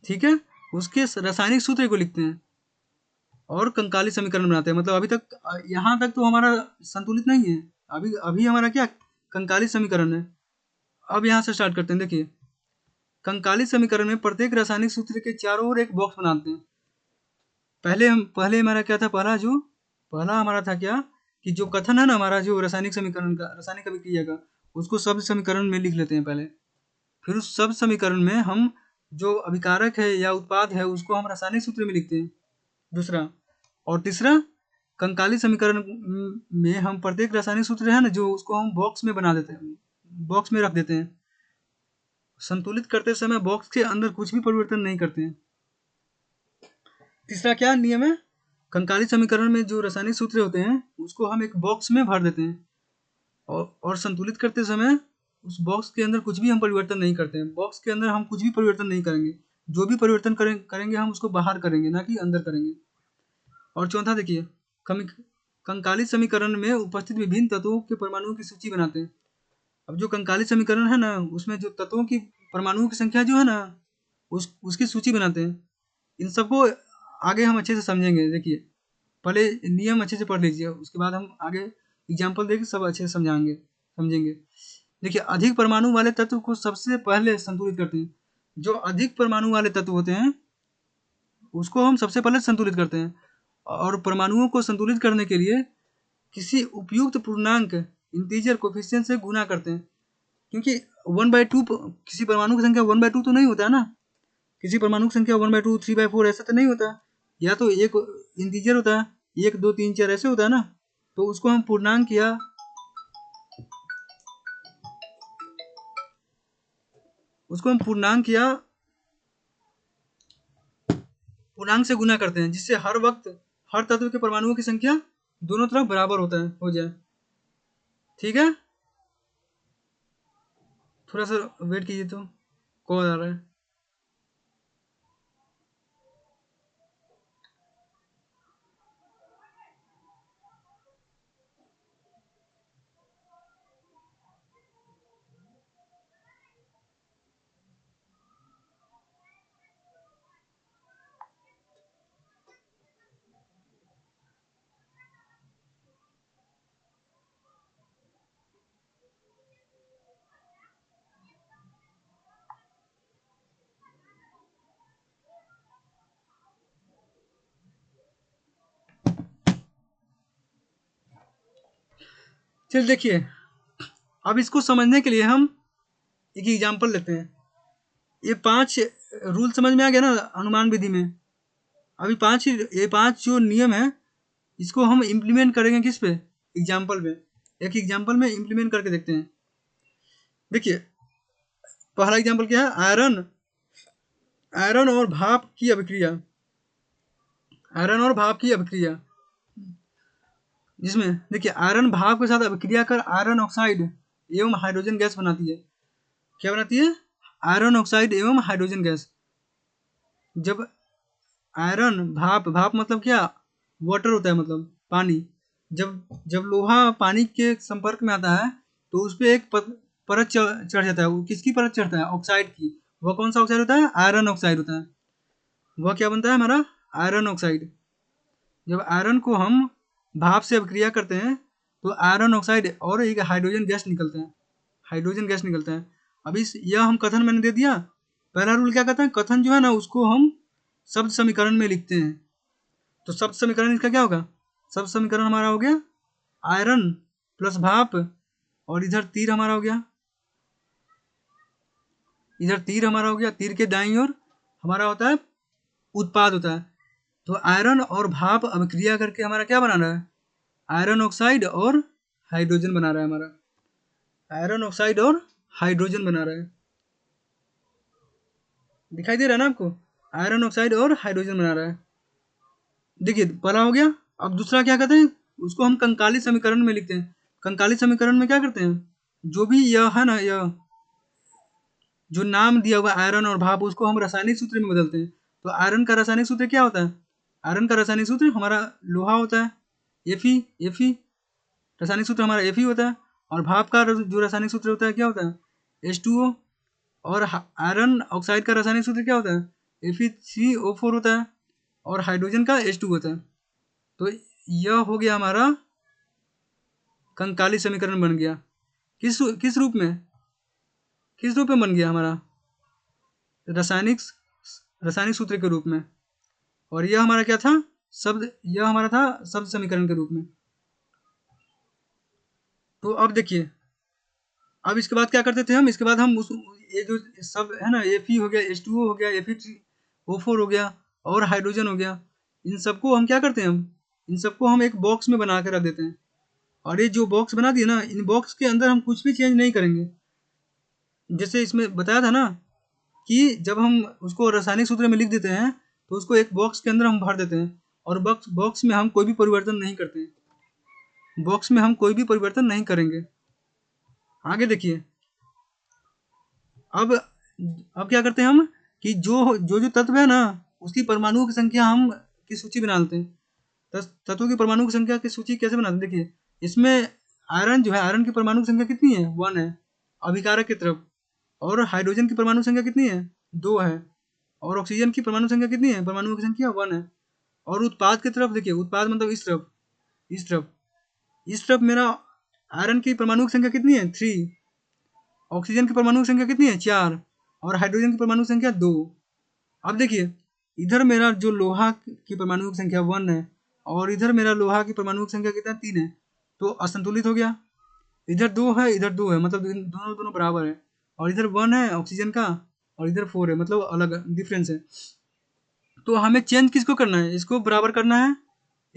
Speaker 1: ठीक है, उसके रासायनिक सूत्र को लिखते हैं। और कंकाली समीकरण बनाते हैं। मतलब अभी तक यहाँ तक तो हमारा संतुलित नहीं है, अभी अभी हमारा क्या कंकाली समीकरण है। अब यहाँ से स्टार्ट करते हैं। देखिए, कंकाली समीकरण में प्रत्येक रासायनिक सूत्र के चारों ओर एक बॉक्स बनाते हैं। पहले हमारा क्या था, पहला हमारा था क्या कि जो कथन है ना हमारा, जो रासायनिक समीकरण का, रासायनिक अभिक्रिया का, उसको शब्द समीकरण में लिख लेते हैं पहले। फिर उस शब्द समीकरण में हम जो अभिकारक है या उत्पाद है उसको हम रासायनिक सूत्र में लिखते हैं, दूसरा। और तीसरा, कंकाली समीकरण में हम प्रत्येक रासायनिक सूत्र है ना जो, उसको हम बॉक्स में बना देते हैं, बॉक्स में रख देते हैं। संतुलित करते समय बॉक्स के अंदर कुछ भी परिवर्तन नहीं करते हैं। तीसरा क्या नियम है, कंकाली समीकरण में जो रासायनिक सूत्र होते हैं उसको हम एक बॉक्स में भर देते हैं, और संतुलित करते समय उस बॉक्स के अंदर कुछ भी हम परिवर्तन नहीं करते हैं। बॉक्स के अंदर हम कुछ भी परिवर्तन नहीं करेंगे, जो भी परिवर्तन करेंगे हम उसको बाहर करेंगे, ना कि अंदर करेंगे। और चौथा देखिए, कंकाली समीकरण में उपस्थित विभिन्न तत्वों के परमाणुओं की सूची बनाते हैं। अब जो कंकाली समीकरण है ना उसमें जो तत्वों की परमाणुओं की संख्या जो है ना उसकी सूची बनाते हैं। इन सबको आगे हम अच्छे से समझेंगे। देखिए, पहले नियम अच्छे से पढ़ लीजिए, उसके बाद हम आगे एग्जाम्पल देके सब अच्छे से समझेंगे। देखिए, अधिक परमाणु वाले तत्व को सबसे पहले संतुलित करते हैं। जो अधिक परमाणु वाले तत्व होते हैं उसको हम सबसे पहले संतुलित करते हैं, और परमाणुओं को संतुलित करने के लिए किसी उपयुक्त पूर्णांक इंटीजर कोफिशिएंट से गुना करते हैं। क्योंकि 1/2 किसी परमाणु की संख्या 1/2 तो नहीं होता है ना, किसी परमाणु की संख्या 1/2 3/4 ऐसा तो नहीं होता, या तो एक इंटीजर होता है, 1 2 3 4 ऐसे होता है ना। तो उसको हम पूर्णांक से गुना करते हैं, जिससे हर वक्त हर तत्व के परमाणुओं की संख्या दोनों तरफ बराबर हो जाए। ठीक है, थोड़ा सा वेट कीजिए, तो कॉल आ रहा है। चल देखिए, अब इसको समझने के लिए हम एक एग्जांपल लेते हैं। ये 5 रूल समझ में आ गया ना अनुमान विधि में। अभी ये 5 जो नियम है इसको हम इम्प्लीमेंट करेंगे किस पे, एग्जाम्पल में। एक एग्जाम्पल में इम्प्लीमेंट करके देखते हैं। देखिए, पहला एग्जाम्पल क्या है, आयरन और भाप की अभिक्रिया। जिसमें देखिए, आयरन भाप के साथ अभिक्रिया कर आयरन ऑक्साइड एवं हाइड्रोजन गैस बनाती है। क्या बनाती है, आयरन ऑक्साइड एवं हाइड्रोजन गैस। जब आयरन भाप मतलब क्या, वाटर होता है, मतलब पानी। जब लोहा पानी के संपर्क में आता है तो उस पर एक परत चढ़ जाता है। वो किसकी परत चढ़ता है, ऑक्साइड की। वह कौन सा ऑक्साइड होता है, आयरन ऑक्साइड होता है। वह क्या बनता है हमारा, आयरन ऑक्साइड। जब आयरन को हम भाप से अभिक्रिया करते हैं तो आयरन ऑक्साइड और एक हाइड्रोजन गैस निकलता है। अब यह हम कथन मैंने दे दिया। पहला रूल क्या कहता है, कथन जो है ना उसको हम शब्द समीकरण में लिखते हैं। तो शब्द समीकरण इसका क्या होगा, शब्द समीकरण हमारा हो गया आयरन प्लस भाप, और इधर तीर हमारा हो गया, तीर के दाईं ओर हमारा होता है उत्पाद होता है। तो आयरन और भाप अभिक्रिया करके हमारा क्या बना रहा है, आयरन ऑक्साइड और हाइड्रोजन बना रहा है। हमारा आयरन ऑक्साइड और हाइड्रोजन बना रहा है, दिखाई दे रहा है ना आपको, आयरन ऑक्साइड और हाइड्रोजन बना रहा है। देखिए, पहला हो गया। अब दूसरा क्या कहते हैं, उसको हम कंकाली समीकरण में लिखते हैं। कंकाली समीकरण में क्या करते हैं, जो भी यह है ना, यह जो नाम दिया हुआ आयरन और भाप, उसको हम रासायनिक सूत्र में बदलते हैं। तो आयरन का रासायनिक सूत्र क्या होता है, आयरन का रासायनिक सूत्र हमारा लोहा होता है, एफी। रासायनिक सूत्र हमारा एफी होता है। और भाप का जो रासायनिक सूत्र होता है क्या होता है, H2O। और आयरन ऑक्साइड का रासायनिक सूत्र क्या होता है, Fe3O4 होता है। और हाइड्रोजन का H2 होता है। तो यह हो गया हमारा कंकाली समीकरण बन गया। किस रूप में, किस रूप में बन गया हमारा? रासायनिक रासायनिक सूत्र के रूप में। और यह हमारा क्या था? यह हमारा था शब्द समीकरण के रूप में। तो अब देखिए, अब इसके बाद क्या करते थे हम? इसके बाद हम ये जो सब है ना, Fe हो गया, H2O हो गया, Fe3O4 हो गया और हाइड्रोजन हो गया, इन सबको हम क्या करते हैं? इन सबको हम एक बॉक्स में बना के रख देते हैं। और ये जो बॉक्स बना दिए ना, इन बॉक्स के अंदर हम कुछ भी चेंज नहीं करेंगे। जैसे इसमें बताया था ना कि जब हम उसको रासायनिक सूत्र में लिख देते हैं तो उसको एक बॉक्स के अंदर हम भर देते हैं और बॉक्स में हम कोई भी परिवर्तन नहीं करते हैं। बॉक्स में हम कोई भी परिवर्तन नहीं करेंगे। आगे देखिए, अब क्या करते हैं हम कि जो तत्व है ना, उसकी परमाणुओं की संख्या हम की सूची बना लेते हैं। तत्वों की परमाणु की संख्या की सूची कैसे बनाते हैं? देखिए, इसमें आयरन जो है, आयरन की परमाणु की संख्या कितनी है? 1 है अभिकारक की तरफ। और हाइड्रोजन की परमाणु संख्या कितनी है? 2 है। और ऑक्सीजन की परमाणु संख्या कितनी है? परमाणुओं की संख्या 1 है। और उत्पाद की तरफ देखिए, उत्पाद मतलब इस तरफ मेरा आयरन की परमाणु की संख्या कितनी है? 3। ऑक्सीजन की परमाणु की संख्या कितनी है? 4। और हाइड्रोजन की परमाणु संख्या 2। अब देखिए, इधर मेरा जो लोहा की परमाणु की संख्या 1 है और इधर मेरा लोहा की परमाणु की संख्या कितना? 3 है। तो असंतुलित हो गया। इधर 2 है, इधर 2 है, मतलब दोनों दोनों बराबर है। और इधर 1 है ऑक्सीजन का और इधर 4 है, मतलब अलग डिफरेंस है। तो हमें चेंज किसको करना है? इसको बराबर करना है।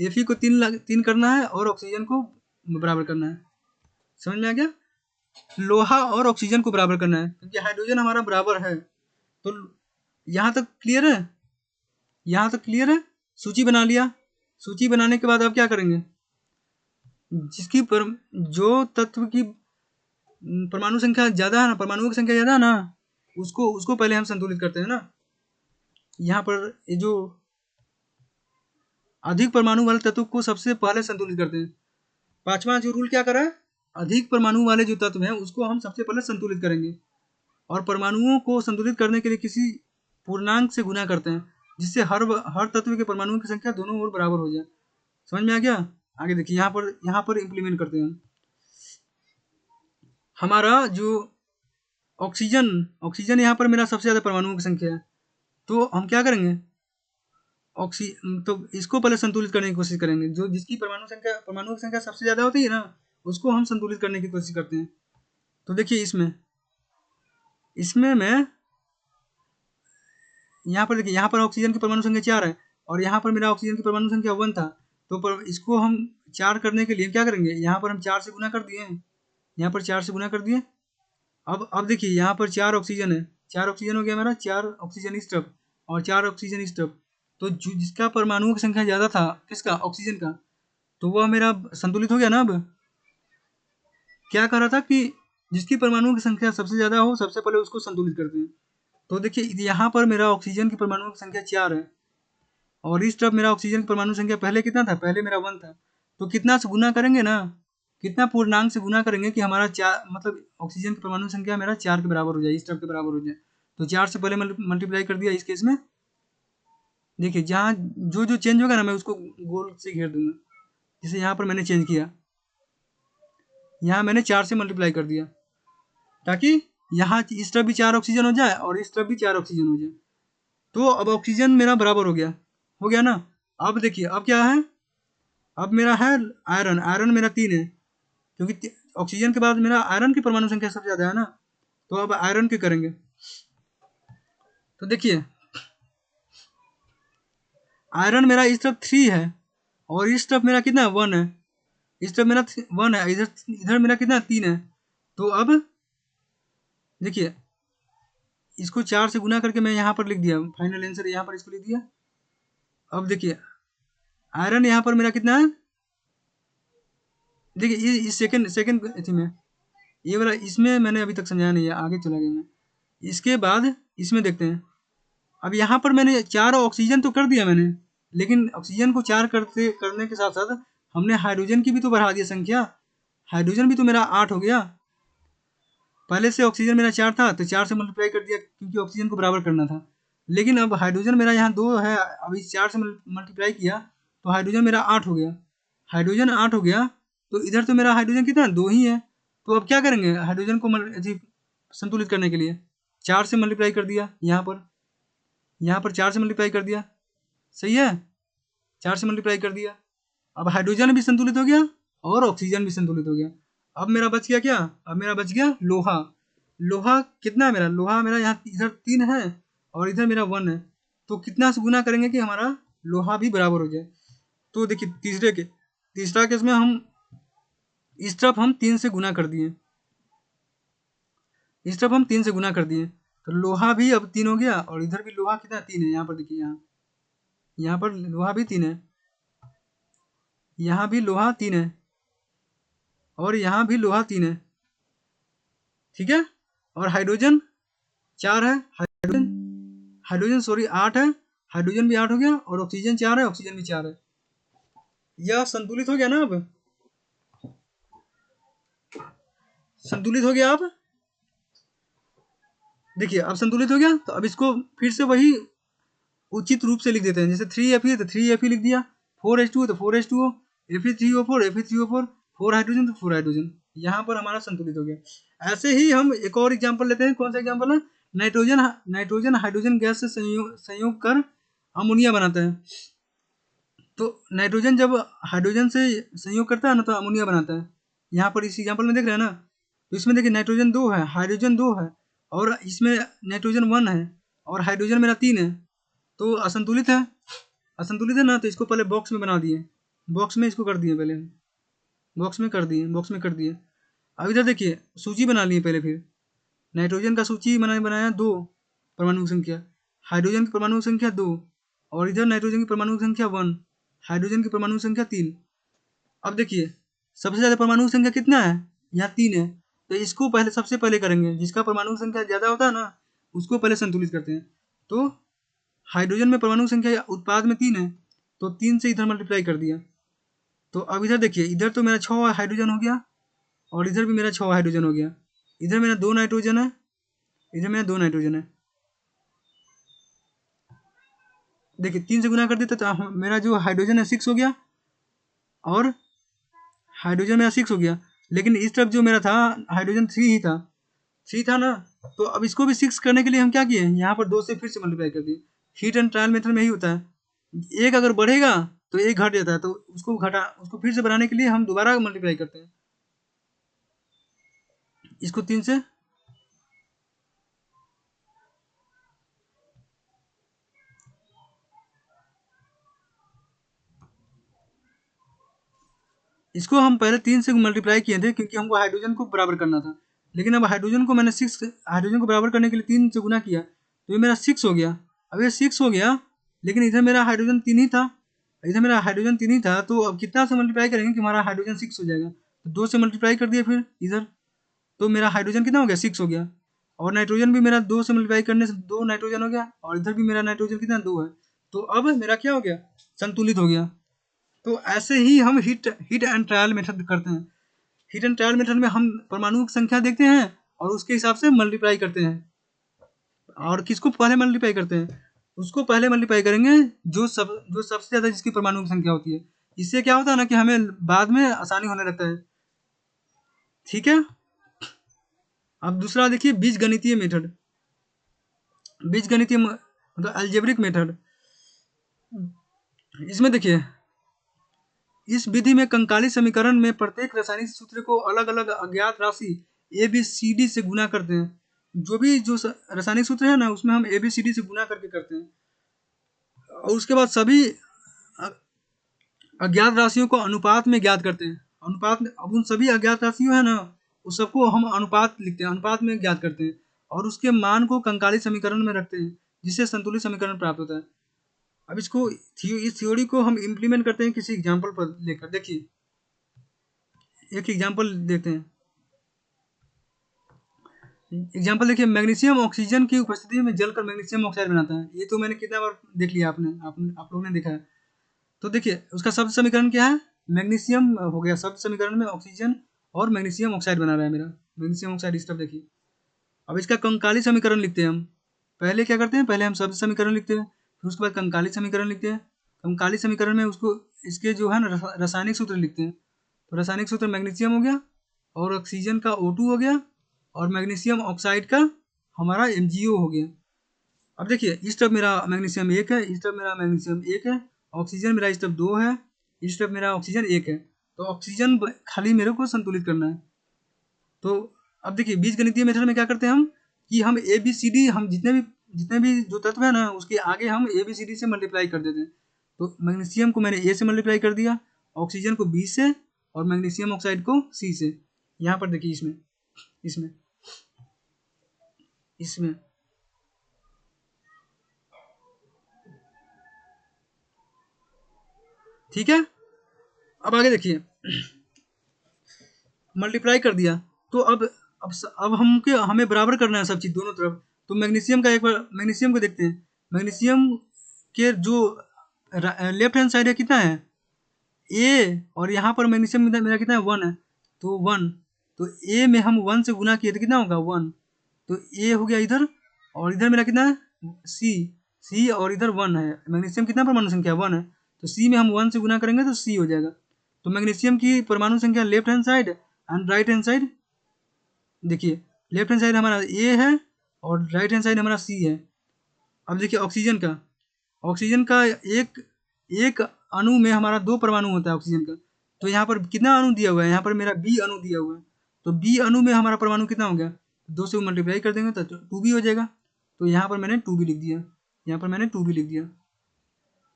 Speaker 1: Fe को 3 करना है और ऑक्सीजन को बराबर करना है। समझ में आ गया? लोहा और ऑक्सीजन को बराबर करना है क्योंकि हाइड्रोजन हमारा बराबर है। तो यहाँ तक क्लियर है? यहाँ तक क्लियर है? सूची बना लिया। सूची बनाने के बाद अब क्या करेंगे? जो तत्व की परमाणु संख्या ज्यादा है ना, परमाणुओं की संख्या ज्यादा है ना, उसको पहले हम संतुलित करते हैं ना। यहाँ पर ये जो अधिक परमाणु वाले तत्व को सबसे पहले संतुलित करते हैं। 5वां जो रूल क्या कर रहा है? अधिक परमाणु वाले जो तत्व हैं उसको हम सबसे पहले संतुलित करेंगे और परमाणुओं को संतुलित करने के लिए किसी पूर्णांक से गुना करते हैं जिससे हर तत्व के परमाणुओं की संख्या दोनों ओर बराबर हो जाए। समझ में आ गया? आगे देखिए, यहाँ पर इम्प्लीमेंट करते हैं। हमारा जो ऑक्सीजन यहाँ पर मेरा सबसे ज़्यादा परमाणुओं की संख्या है। तो हम क्या करेंगे? तो इसको पहले संतुलित करने की कोशिश करेंगे। जो जिसकी परमाणु की संख्या सबसे ज़्यादा होती है ना, उसको हम संतुलित करने की कोशिश करते हैं। तो देखिए, इसमें मैं यहाँ पर देखिए, यहाँ पर ऑक्सीजन की परमाणु संख्या 4 है और यहाँ पर मेरा ऑक्सीजन की परमाणु संख्या 1 था। तो इसको हम 4 करने के लिए क्या करेंगे? यहाँ पर हम 4 से गुना कर दिए। यहाँ पर 4 से गुना कर दिए। अब देखिए, यहाँ पर 4 ऑक्सीजन है। 4 ऑक्सीजन हो गया मेरा, 4 ऑक्सीजन इस तरफ और 4 ऑक्सीजन इस तरफ। तो जिसका परमाणुओं की संख्या ज़्यादा था, किसका? ऑक्सीजन का, तो वह मेरा संतुलित हो गया ना। अब क्या कह रहा था कि जिसकी परमाणुओं की संख्या सबसे ज़्यादा हो सबसे पहले उसको संतुलित करते हैं। तो देखिए, यहाँ पर मेरा ऑक्सीजन की परमाणुओं की संख्या 4 है और इस तरफ मेरा ऑक्सीजन की परमाणु संख्या पहले कितना था? पहले मेरा 1 था। तो कितना से गुना करेंगे ना, कितना पूर्णांक से गुना करेंगे कि हमारा 4, मतलब ऑक्सीजन की परमाणु संख्या मेरा 4 के बराबर हो जाए, इस तरफ के बराबर हो जाए। तो 4 से पहले मल्टीप्लाई कर दिया इस केस में। देखिए, जहाँ जो चेंज होगा ना, मैं उसको गोल से घेर दूंगा। जैसे यहाँ पर मैंने चेंज किया, यहाँ मैंने 4 से मल्टीप्लाई कर दिया ताकि यहाँ इस तरफ भी 4 ऑक्सीजन हो जाए और इस तरफ भी 4 ऑक्सीजन हो जाए। तो अब ऑक्सीजन मेरा बराबर हो गया ना। अब देखिए, अब क्या है? अब मेरा है आयरन मेरा 3 है क्योंकि ऑक्सीजन के बाद मेरा आयरन की परमाणु संख्या सबसे ज़्यादा है ना। तो अब आयरन के करेंगे। तो देखिए, आयरन मेरा इस तरफ 3 है और इस तरफ मेरा कितना? 1 है। इस तरफ मेरा 1 है, इधर मेरा कितना? 3 है। तो अब देखिए, इसको 4 से गुना करके मैं यहाँ पर लिख दिया, फाइनल आंसर यहाँ पर इसको लिख दिया। अब देखिए, आयरन यहाँ पर मेरा कितना है? देखिए, ये सेकंड थी में ये वाला, इसमें मैंने अभी तक समझाया नहीं है, आगे चला गया मैं। इसके बाद इसमें देखते हैं। अब यहाँ पर मैंने 4 ऑक्सीजन तो कर दिया मैंने, लेकिन ऑक्सीजन को 4 करने के साथ साथ हमने हाइड्रोजन की भी तो बढ़ा दिया संख्या। हाइड्रोजन भी तो मेरा 8 हो गया। पहले से ऑक्सीजन मेरा 4 था तो 4 से मल्टीप्लाई कर दिया क्योंकि ऑक्सीजन को बराबर करना था। लेकिन अब हाइड्रोजन मेरा यहाँ 2 है, अब इस 4 से मल्टीप्लाई किया तो हाइड्रोजन मेरा 8 हो गया, हाइड्रोजन 8 हो गया। तो इधर तो मेरा हाइड्रोजन कितना है, 2 ही है। तो अब क्या करेंगे, हाइड्रोजन को संतुलित करने के लिए 4 से मल्टीप्लाई कर दिया, यहाँ पर 4 से मल्टीप्लाई कर दिया, सही है, 4 से मल्टीप्लाई कर दिया। अब हाइड्रोजन भी संतुलित हो गया और ऑक्सीजन भी संतुलित हो गया। अब मेरा बच गया क्या, अब मेरा बच गया लोहा। लोहा कितना है मेरा, लोहा मेरा यहाँ इधर 3 है और इधर मेरा 1 है। तो कितना से गुना करेंगे कि हमारा लोहा भी बराबर हो जाए। तो देखिए तीसरा केस में हम इस तरफ हम 3 से गुना कर दिए, इस तरफ हम 3 से गुना कर दिए। तो लोहा भी अब 3 हो गया और इधर भी लोहा कितना 3 है। यहाँ पर देखिए, यहाँ पर लोहा भी 3 है, यहाँ भी लोहा 3 है और यहाँ भी लोहा 3 है, ठीक है। और हाइड्रोजन 4 है, हाइड्रोजन सॉरी 8 है, हाइड्रोजन भी 8 हो गया और ऑक्सीजन 4 है, ऑक्सीजन भी 4 है। यह संतुलित हो गया ना, अब संतुलित हो गया। अब देखिए अब संतुलित हो गया। तो अब इसको फिर से वही उचित रूप से लिख देते हैं। जैसे 3Fe तो 3Fe लिख दिया, 4H2 तो 4H2O, Fe3O4 Fe3O4, 4 हाइड्रोजन तो 4 हाइड्रोजन। यहाँ पर हमारा संतुलित हो गया। ऐसे ही हम एक और एग्जांपल लेते हैं। कौन सा एग्जांपल है, नाइट्रोजन हाइड्रोजन गैस से संयोग कर अमोनिया बनाता है। तो नाइट्रोजन जब हाइड्रोजन से संयोग करता है ना तो अमोनिया बनाता है। यहाँ पर इस एग्जांपल में देख रहे हैं ना, तो इसमें देखिए नाइट्रोजन 2 है, हाइड्रोजन 2 है और इसमें नाइट्रोजन 1 है और हाइड्रोजन मेरा 3 है। तो असंतुलित है, असंतुलित है ना। तो इसको पहले बॉक्स में बना दिए, बॉक्स में इसको कर दिए, पहले बॉक्स में कर दिए, बॉक्स में कर दिए। अब इधर देखिए सूची बना लिए पहले। फिर नाइट्रोजन का सूची बनाया 2 परमाणु संख्या, हाइड्रोजन की परमाणु संख्या 2 और इधर नाइट्रोजन की परमाणु संख्या 1, हाइड्रोजन की परमाणु संख्या 3। अब देखिए सबसे ज़्यादा परमाणु संख्या कितना है, यहाँ 3 है। तो इसको पहले सबसे पहले करेंगे, जिसका परमाणु संख्या ज़्यादा होता है ना उसको पहले संतुलित करते हैं। तो हाइड्रोजन में परमाणु संख्या उत्पाद में 3 है, तो 3 से इधर मल्टीप्लाई कर दिया। तो अब इधर देखिए, इधर तो मेरा 6 हाइड्रोजन हो गया और इधर भी मेरा 6 हाइड्रोजन हो गया। इधर मेरा 2 नाइट्रोजन है, इधर मेरा 2 नाइट्रोजन है। देखिए 3 से गुना कर देते तो मेरा जो हाइड्रोजन है 6 हो गया और हाइड्रोजन मेरा 6 हो गया। लेकिन इस तरफ जो मेरा था हाइड्रोजन 3 ही था, 3 था ना। तो अब इसको भी 6 करने के लिए हम क्या किए, यहाँ पर 2 से फिर से मल्टीप्लाई कर दिए। हीट एंड ट्रायल मेथड में ही होता है, एक अगर बढ़ेगा तो एक घट जाता है, तो उसको फिर से बढ़ाने के लिए हम दोबारा मल्टीप्लाई करते हैं इसको 3 से। इसको हम पहले 3 से मल्टीप्लाई किए थे क्योंकि हमको हाइड्रोजन को बराबर करना था। लेकिन अब हाइड्रोजन को मैंने 6 हाइड्रोजन को बराबर करने के लिए 3 से गुना किया, तो ये मेरा 6 हो गया। अब ये 6 हो गया, लेकिन इधर मेरा हाइड्रोजन 3 ही था, इधर मेरा हाइड्रोजन 3 ही था। तो अब कितना से मल्टीप्लाई करेंगे कि हमारा हाइड्रोजन 6 हो जाएगा। तो 2 से मल्टीप्लाई कर दिया फिर इधर, तो मेरा हाइड्रोजन कितना हो गया, 6 हो गया। और नाइट्रोजन भी मेरा 2 से मल्टीप्लाई करने से 2 नाइट्रोजन हो गया और इधर भी मेरा नाइट्रोजन कितना 2 है। तो अब मेरा क्या हो गया, संतुलित हो गया। तो ऐसे ही हम हीट एंड ट्रायल मेथड करते हैं। हीट एंड ट्रायल मेथड में हम परमाणु की संख्या देखते हैं और उसके हिसाब से मल्टीप्लाई करते हैं। और किसको पहले मल्टीप्लाई करते हैं, उसको पहले मल्टीप्लाई करेंगे जो सबसे ज़्यादा जिसकी परमाणु की संख्या होती है। इससे क्या होता है ना कि हमें बाद में आसानी होने लगता है, ठीक है। अब दूसरा देखिए बीजगणितीय मेथड, बीजगणितीय मतलब अलजेब्रिक मेथड। इसमें देखिए इस विधि में कंकाली समीकरण में प्रत्येक रासायनिक सूत्र को अलग अलग अज्ञात राशि ABCD से गुना करते हैं। जो भी जो रासायनिक सूत्र है ना उसमें हम ABCD से गुना करके करते हैं और उसके बाद सभी अज्ञात राशियों को अनुपात में ज्ञात करते हैं। अनुपात में अब उन सभी अज्ञात राशियों है ना उस सबको हम अनुपात लिखते हैं, अनुपात में ज्ञात करते हैं और उसके मान को कंकाली समीकरण में रखते हैं, जिससे संतुलित समीकरण प्राप्त होता है। अब इसको इस थ्योरी को हम इम्प्लीमेंट करते हैं किसी एग्जाम्पल पर लेकर। देखिए एक एग्जाम्पल देते हैं। एग्जाम्पल देखिए, मैग्नीशियम ऑक्सीजन की उपस्थिति में जलकर मैग्नीशियम ऑक्साइड बनाता है। ये तो मैंने कितना बार देख लिया, आप लोगों ने देखा है। तो देखिए उसका शब्द समीकरण क्या है, मैग्नीशियम हो गया। शब्द समीकरण में ऑक्सीजन और मैग्नीशियम ऑक्साइड बना रहा है मेरा, मैग्नीशियम ऑक्साइड इस तरफ देखिए। अब इसका कंकाली समीकरण लिखते हैं हम। पहले क्या करते हैं, पहले हम शब्द समीकरण लिखते हैं, फिर उसके बाद कंकाली समीकरण लिखते हैं। हम काली समीकरण में उसको इसके जो है ना रासायनिक सूत्र लिखते हैं। तो रासायनिक सूत्र मैग्नीशियम हो गया और ऑक्सीजन का O2 हो गया और मैग्नीशियम ऑक्साइड का हमारा MgO हो गया। अब देखिए इस तरफ मेरा मैग्नीशियम 1 है, इस तरफ मेरा मैग्नीशियम 1 है, ऑक्सीजन मेरा इस तरफ 2 है, इस तरफ मेरा ऑक्सीजन 1 है। तो ऑक्सीजन खाली मेरे को संतुलित करना है। तो अब देखिए बीजगणितीय मेथड में क्या करते हैं हम कि हम ABCD हम जितने भी जो तत्व है ना उसके आगे हम ABCD से मल्टीप्लाई कर देते हैं। तो मैग्नीशियम को मैंने A से मल्टीप्लाई कर दिया, ऑक्सीजन को B से और मैग्नीशियम ऑक्साइड को C से। यहाँ पर देखिए इसमें इसमें इसमें ठीक है। अब आगे देखिए मल्टीप्लाई कर दिया। तो अब हमें बराबर करना है सब चीज़ दोनों तरफ। तो मैग्नीशियम का एक बार मैग्नीशियम को देखते हैं। मैग्नीशियम के जो लेफ्ट हैंड साइड है कितना है A, और यहाँ पर मैग्नीशियम मेरा कितना है 1 है। तो 1, तो A में हम 1 से गुना किए तो कितना होगा 1। तो A हो गया इधर और इधर मेरा कितना है C और इधर 1 है। मैग्नीशियम कितना परमाणु संख्या 1 है। तो C में हम 1 से गुना करेंगे तो C हो जाएगा। तो मैग्नीशियम की परमाणु संख्या left hand side and right hand side देखिए, लेफ्ट हैंड साइड हमारा A है और राइट हैंड साइड हमारा C है। अब देखिए ऑक्सीजन का एक एक अणु में हमारा 2 परमाणु होता है ऑक्सीजन का। तो यहाँ पर कितना अणु दिया हुआ है, यहाँ पर मेरा B अणु दिया हुआ है। तो B अणु में हमारा परमाणु कितना हो गया, 2 से मल्टीप्लाई कर देंगे तो 2B हो जाएगा। तो यहाँ पर मैंने 2B लिख दिया, यहाँ पर मैंने 2B लिख दिया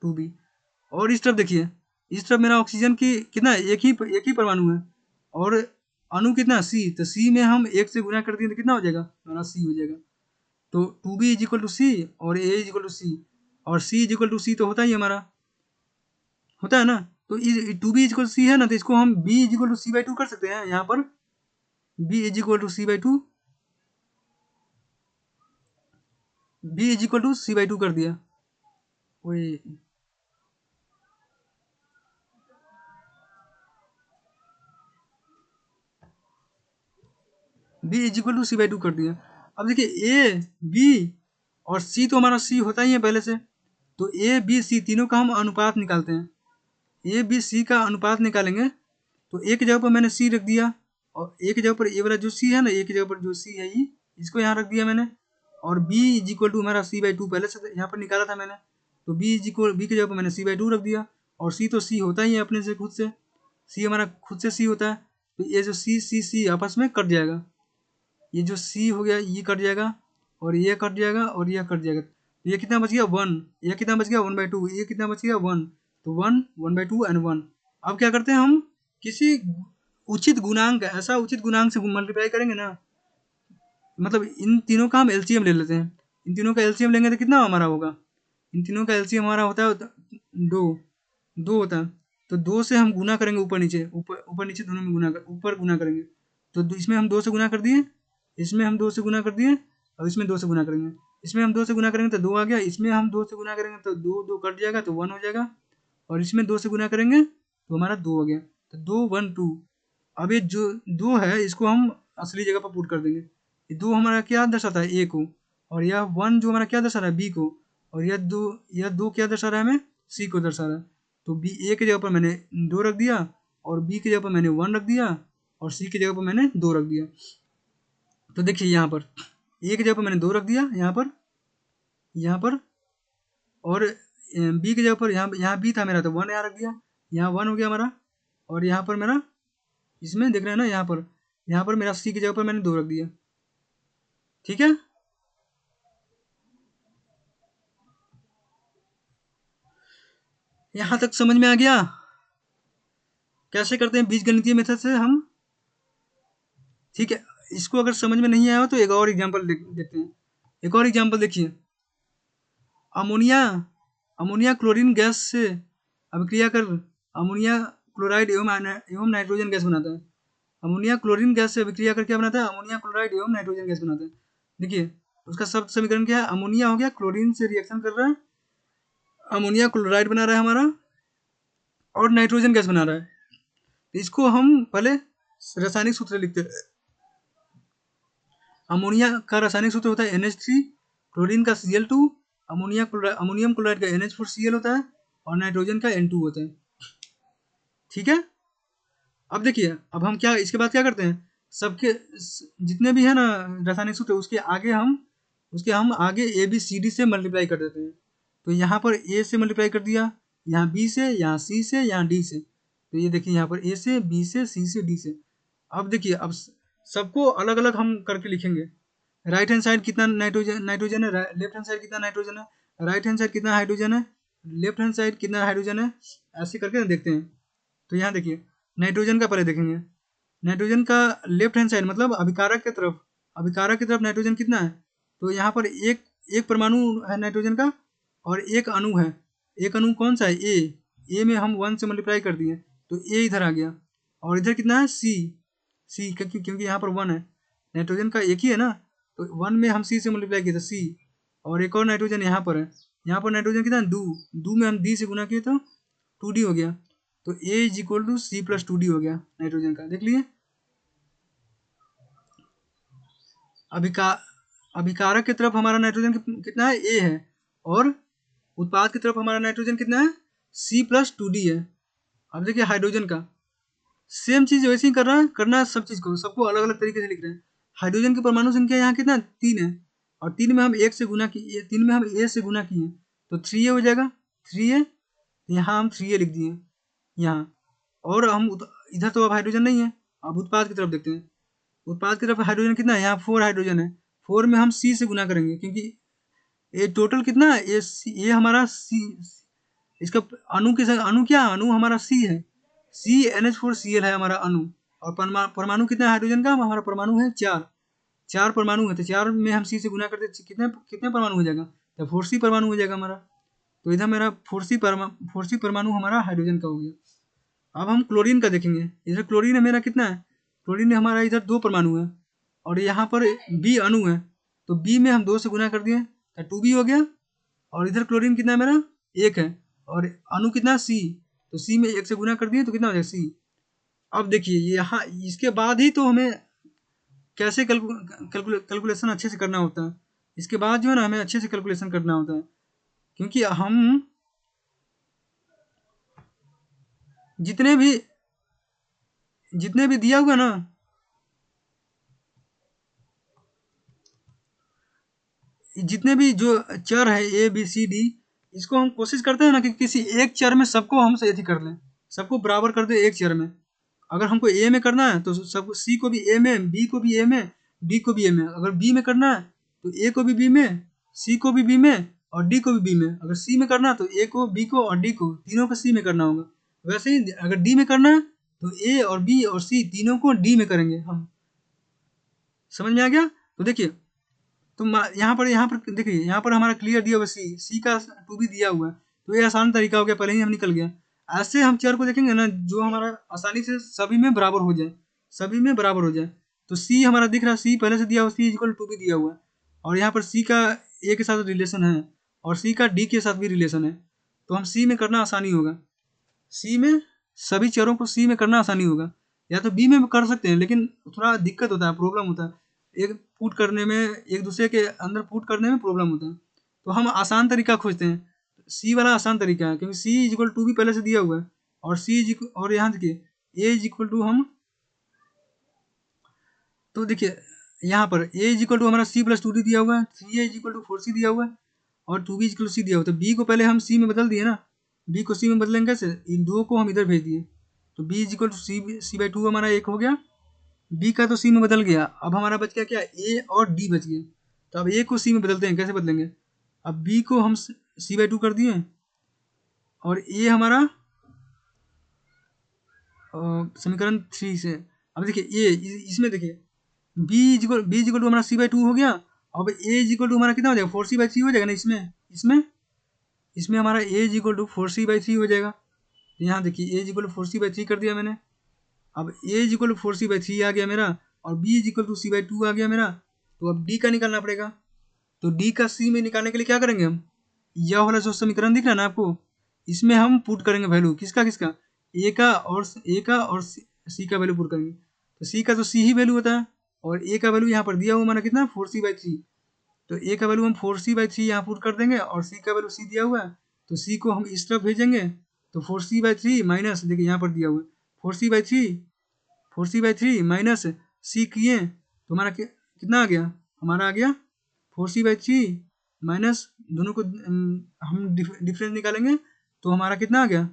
Speaker 1: 2B। और इस तरफ देखिए, इस तरफ मेरा ऑक्सीजन की कितना है, एक ही परमाणु है और अणु कितना C। तो C में हम 1 से गुना कर दिए तो कितना हो जाएगा, हमारा C हो जाएगा। तो 2B is equal to C और A is equal to C और C is equal to C तो होता ही हमारा, होता है ना। तो 2B is equal to C है ना, तो इसको हम B is equal to C/2 कर सकते हैं। यहाँ पर B is equal to C/2, B is equal to C/2 कर दिया। वही B is equal to C/2 कर दिया। अब देखिए A B और C तो हमारा C होता ही है पहले से। तो A B C तीनों का हम अनुपात निकालते हैं। A B C का अनुपात निकालेंगे तो एक की जगह पर मैंने C रख दिया और एक की जगह पर ये वाला जो C है ना, एक की जगह पर जो C है ये, इसको यहाँ रख दिया मैंने। और B इज इक्वल टू हमारा C/2 पहले से यहाँ पर निकाला था मैंने। तो B की जगह पर मैंने C/2 रख दिया और C तो C होता ही है अपने से खुद से, C हमारा खुद से C होता है। तो ये जो C आपस में कट जाएगा, ये जो C हो गया ये कट जाएगा और ये कट जाएगा और ये कट जाएगा। तो ये कितना बच गया 1, ये कितना बच गया 1/2, ये कितना बच गया 1। तो 1 1/2 एंड 1। अब क्या करते हैं हम किसी उचित गुणांक, ऐसा उचित गुणांक से मल्टीप्लाई करेंगे ना, मतलब इन तीनों का हम एलसीएम ले लेते हैं। इन तीनों का एलसीएम लेंगे तो कितना हमारा होगा, इन तीनों का एलसीएम हमारा होता है 2 होता है। तो 2 से हम गुना करेंगे ऊपर नीचे, ऊपर नीचे दोनों में ऊपर गुना करेंगे। तो इसमें हम 2 से गुना कर दिए, इसमें हम 2 से गुना कर दिए और इसमें 2 से गुना करेंगे। इसमें हम 2 से गुना करेंगे तो 2 आ गया, इसमें हम 2 से गुना करेंगे तो 2 कट जाएगा तो 1 हो जाएगा और इसमें 2 से गुना करेंगे तो हमारा 2 हो गया। तो 2 1 2। अब ये जो 2 है इसको हम असली जगह पर पुट कर देंगे। ये 2 हमारा क्या दर्शाता है A को, और यह 1 जो हमारा क्या दर्शा रहा है B को, और यह 2 क्या दर्शा रहा है हमें, C को दर्शा रहा है। तो A की जगह पर मैंने 2 रख दिया और B की जगह पर मैंने 1 रख दिया और C की जगह पर मैंने 2 रख दिया। तो देखिए यहाँ पर A की जगह पर मैंने 2 रख दिया यहाँ पर और B की जगह पर यहाँ B था मेरा तो 1 यहाँ रख दिया, यहाँ 1 हो गया हमारा। और यहाँ पर मेरा इसमें देख रहे हैं ना, यहाँ पर मेरा C की जगह पर मैंने 2 रख दिया। ठीक है, यहाँ तक समझ में आ गया कैसे करते हैं बीजगणितीय मेथड से हम। ठीक है, इसको अगर समझ में नहीं आया हो तो एक और एग्जांपल देखते हैं। एक और एग्जांपल देखिए, अमोनिया क्लोरीन गैस से अभिक्रिया कर अमोनिया क्लोराइड एवं नाइट्रोजन गैस बनाता है। अमोनिया क्लोरीन गैस से अभिक्रिया कर क्या बनाता है, अमोनिया क्लोराइड एवं नाइट्रोजन गैस बनाता है। देखिए उसका शब्द समीकरण क्या है, अमोनिया हो गया, क्लोरीन से रिएक्शन कर रहा है, अमोनिया क्लोराइड बना रहा है हमारा और नाइट्रोजन गैस बना रहा है। तो इसको हम पहले रासायनिक सूत्र लिखते हैं। अमोनिया का रासायनिक सूत्र होता है NH3, क्लोरीन का Cl2, अमोनियम क्लोराइड का NH4Cl होता है और नाइट्रोजन का N2 होता है। ठीक है, अब देखिए, अब हम क्या इसके बाद क्या करते हैं, सबके जितने भी है ना रासायनिक सूत्र उसके हम आगे ए बी सी डी से मल्टीप्लाई कर देते हैं। तो यहाँ पर ए से मल्टीप्लाई कर दिया, यहाँ बी से, यहाँ सी से, यहाँ डी से। तो ये देखिए यहाँ पर ए से, बी से, सी से, डी से। अब देखिए, अब सबको अलग अलग हम करके लिखेंगे। राइट हैंड साइड कितना नाइट्रोजन है, लेफ्ट हैंड साइड कितना नाइट्रोजन है, राइट हैंड साइड कितना हाइड्रोजन है, लेफ्ट हैंड साइड कितना हाइड्रोजन है, ऐसे करके देखते हैं। तो यहाँ देखिए, नाइट्रोजन का पहले देखेंगे। नाइट्रोजन का लेफ्ट हैंड साइड मतलब अभिकारक की तरफ नाइट्रोजन कितना है, तो यहाँ पर एक एक परमाणु है नाइट्रोजन का और एक अणु है। एक अणु कौन सा है, ए में हम 1 से मल्टीप्लाई कर दिए तो ए इधर आ गया। और इधर कितना है, सी क्योंकि यहाँ पर 1 है, नाइट्रोजन का एक ही है ना, तो 1 में हम सी से मल्टीप्लाई किए तो सी। और एक और नाइट्रोजन यहाँ पर है, यहाँ पर नाइट्रोजन कितना है, दो में हम डी से गुना किए तो 2D हो गया। तो A is equal to C plus 2D हो गया नाइट्रोजन का, देख लिए। अभिकारक की तरफ हमारा नाइट्रोजन कितना है, A है, और उत्पाद की तरफ हमारा नाइट्रोजन कितना है, C प्लस 2D है। अब देखिए हाइड्रोजन का सेम चीज वैसे ही करना है सब चीज को, सबको अलग अलग तरीके से लिख रहे हैं। हाइड्रोजन की परमाणु संख्या यहाँ कितना है, 3 है, और 3 में हम 1 से गुना किए, 3 में हम A से गुना किए तो 3A हो जाएगा, 3A, यहाँ हम 3A लिख दिए यहाँ। और हम इधर तो अब हाइड्रोजन नहीं है, अब उत्पाद की तरफ देखते हैं। उत्पाद की तरफ हाइड्रोजन कितना है, यहाँ 4 हाइड्रोजन है, 4 में हम C से गुना करेंगे क्योंकि ये टोटल कितना है, ये हमारा C, इसका अणु क्या है, अणु हमारा C है, CnH4Cl है हमारा अणु। और परमाणु कितना है हाइड्रोजन का, हमारा परमाणु है 4 परमाणु है, तो 4 में हम C से गुना करते कितने कितने परमाणु हो जाएगा, तो 4C परमाणु हो जाएगा हमारा। तो इधर मेरा 4C परमाणु हमारा हाइड्रोजन का हो गया। अब हम क्लोरीन का देखेंगे। इधर क्लोरीन है मेरा कितना है, क्लोरीन में हमारा इधर 2 परमाणु है और यहाँ पर B अणु है, तो B में हम 2 से गुना कर दिए तो 2B हो गया। और इधर क्लोरीन कितना है मेरा 1 है, और अणु कितना C, तो C में 1 से गुना कर दिए तो कितना हो जाएगा C। अब देखिए यहाँ इसके बाद ही तो हमें कैसे कैलकुलेशन अच्छे से करना होता है। इसके बाद जो है ना हमें अच्छे से कैलकुलेशन करना होता है, क्योंकि हम जितने भी दिया हुआ ना, जितने भी जो चर है A B C D, इसको हम कोशिश करते हैं ना कि किसी एक चर में सबको हम सही कर लें, सबको बराबर कर दे एक चर में। अगर हमको A में करना है तो सब C को भी A में, B को भी A में, D को भी A में। अगर B में करना है तो A को भी B में, C को भी B में, और D को भी B में। अगर C में करना है तो A को, B को और D को, तीनों को C में करना होगा। वैसे ही अगर D में करना है तो A और B और C तीनों को D में करेंगे हम। समझ में आ गया। तो देखिए, तो यहाँ पर देखिए, यहाँ पर हमारा क्लियर दिया हुआ सी का 2B दिया हुआ है, तो ये आसान तरीका हो गया, पहले ही हम निकल गया। ऐसे हम चर को देखेंगे ना जो हमारा आसानी से सभी में बराबर हो जाए, तो सी हमारा दिख रहा है, सी पहले से दिया हुआ, सी इक्वल 2B दिया हुआ है, और यहाँ पर सी का ए के साथ रिलेशन है और सी का डी के साथ भी रिलेशन है, तो हम सी में करना आसानी होगा। सी में सभी चरों को सी में करना आसानी होगा। या तो बी में कर सकते हैं, लेकिन थोड़ा दिक्कत होता है, प्रॉब्लम होता है, एक पुट करने में, एक दूसरे के अंदर पुट करने में प्रॉब्लम होता है। तो हम आसान तरीका खोजते हैं, सी वाला आसान तरीका है, क्योंकि सी इज इक्वल टू भी पहले से दिया हुआ है, और और यहाँ देखिए ए इज इक्वल टू हम, तो देखिए यहाँ पर ए इज इक्वल टू हमारा सी प्लस 2D दिया हुआ है, 3A is equal to 4C दिया हुआ है, और 2B इज इक्वल टू सी दिया हुआ है। तो बी को पहले हम सी में बदल दिए ना, बी को सी में बदलेंगे कैसे, इन दो को हम इधर भेज दिए, तो B is equal to C by 2 हमारा एक हो गया, बी का तो सी में बदल गया। अब हमारा बच गया क्या, ए और डी बच गए। तो अब ए को सी में बदलते हैं, कैसे बदलेंगे, अब बी को हम सी बाई 2 कर दिए, और ए हमारा समीकरण 3 से। अब देखिए ए इसमें देखिए बी इजिकल टू हमारा सी बाई 2 हो गया। अब ए इजिकल टू हमारा कितना हो जाएगा, 4C/3 हो जाएगा ना, इसमें हमारा ए इजिकल टू 4C/3 हो जाएगा। तो यहाँ देखिए ए इजिकल टू 4C/3 कर दिया मैंने। अब ए इजिकल टू 4C/3 आ गया मेरा, और बी इजिकल टू C/2 आ गया मेरा। तो अब डी का निकालना पड़ेगा, तो डी का सी में निकालने के लिए क्या करेंगे हम, यह वाला जो समीकरण दिख रहा है ना आपको, इसमें हम पुट करेंगे वैल्यू, किसका ए का और सी का वैल्यू पुट करेंगे। तो सी का तो सी ही वैल्यू होता है, और ए का वैल्यू यहाँ पर दिया हुआ हमारा कितना 4C/3, तो ए का वैल्यू हम 4C/3 यहाँ पुट कर देंगे, और सी का वैल्यू सी दिया हुआ है, तो सी को हम इस तरफ भेजेंगे, तो 4c/3 माइनस, देखिए यहाँ पर दिया हुआ है 4c/3, 4c/3 माइनस सी किए तो हमारा कितना आ गया, हमारा आ गया 4c/3 माइनस, दोनों को हम डिफरेंस निकालेंगे तो हमारा कितना आ गया,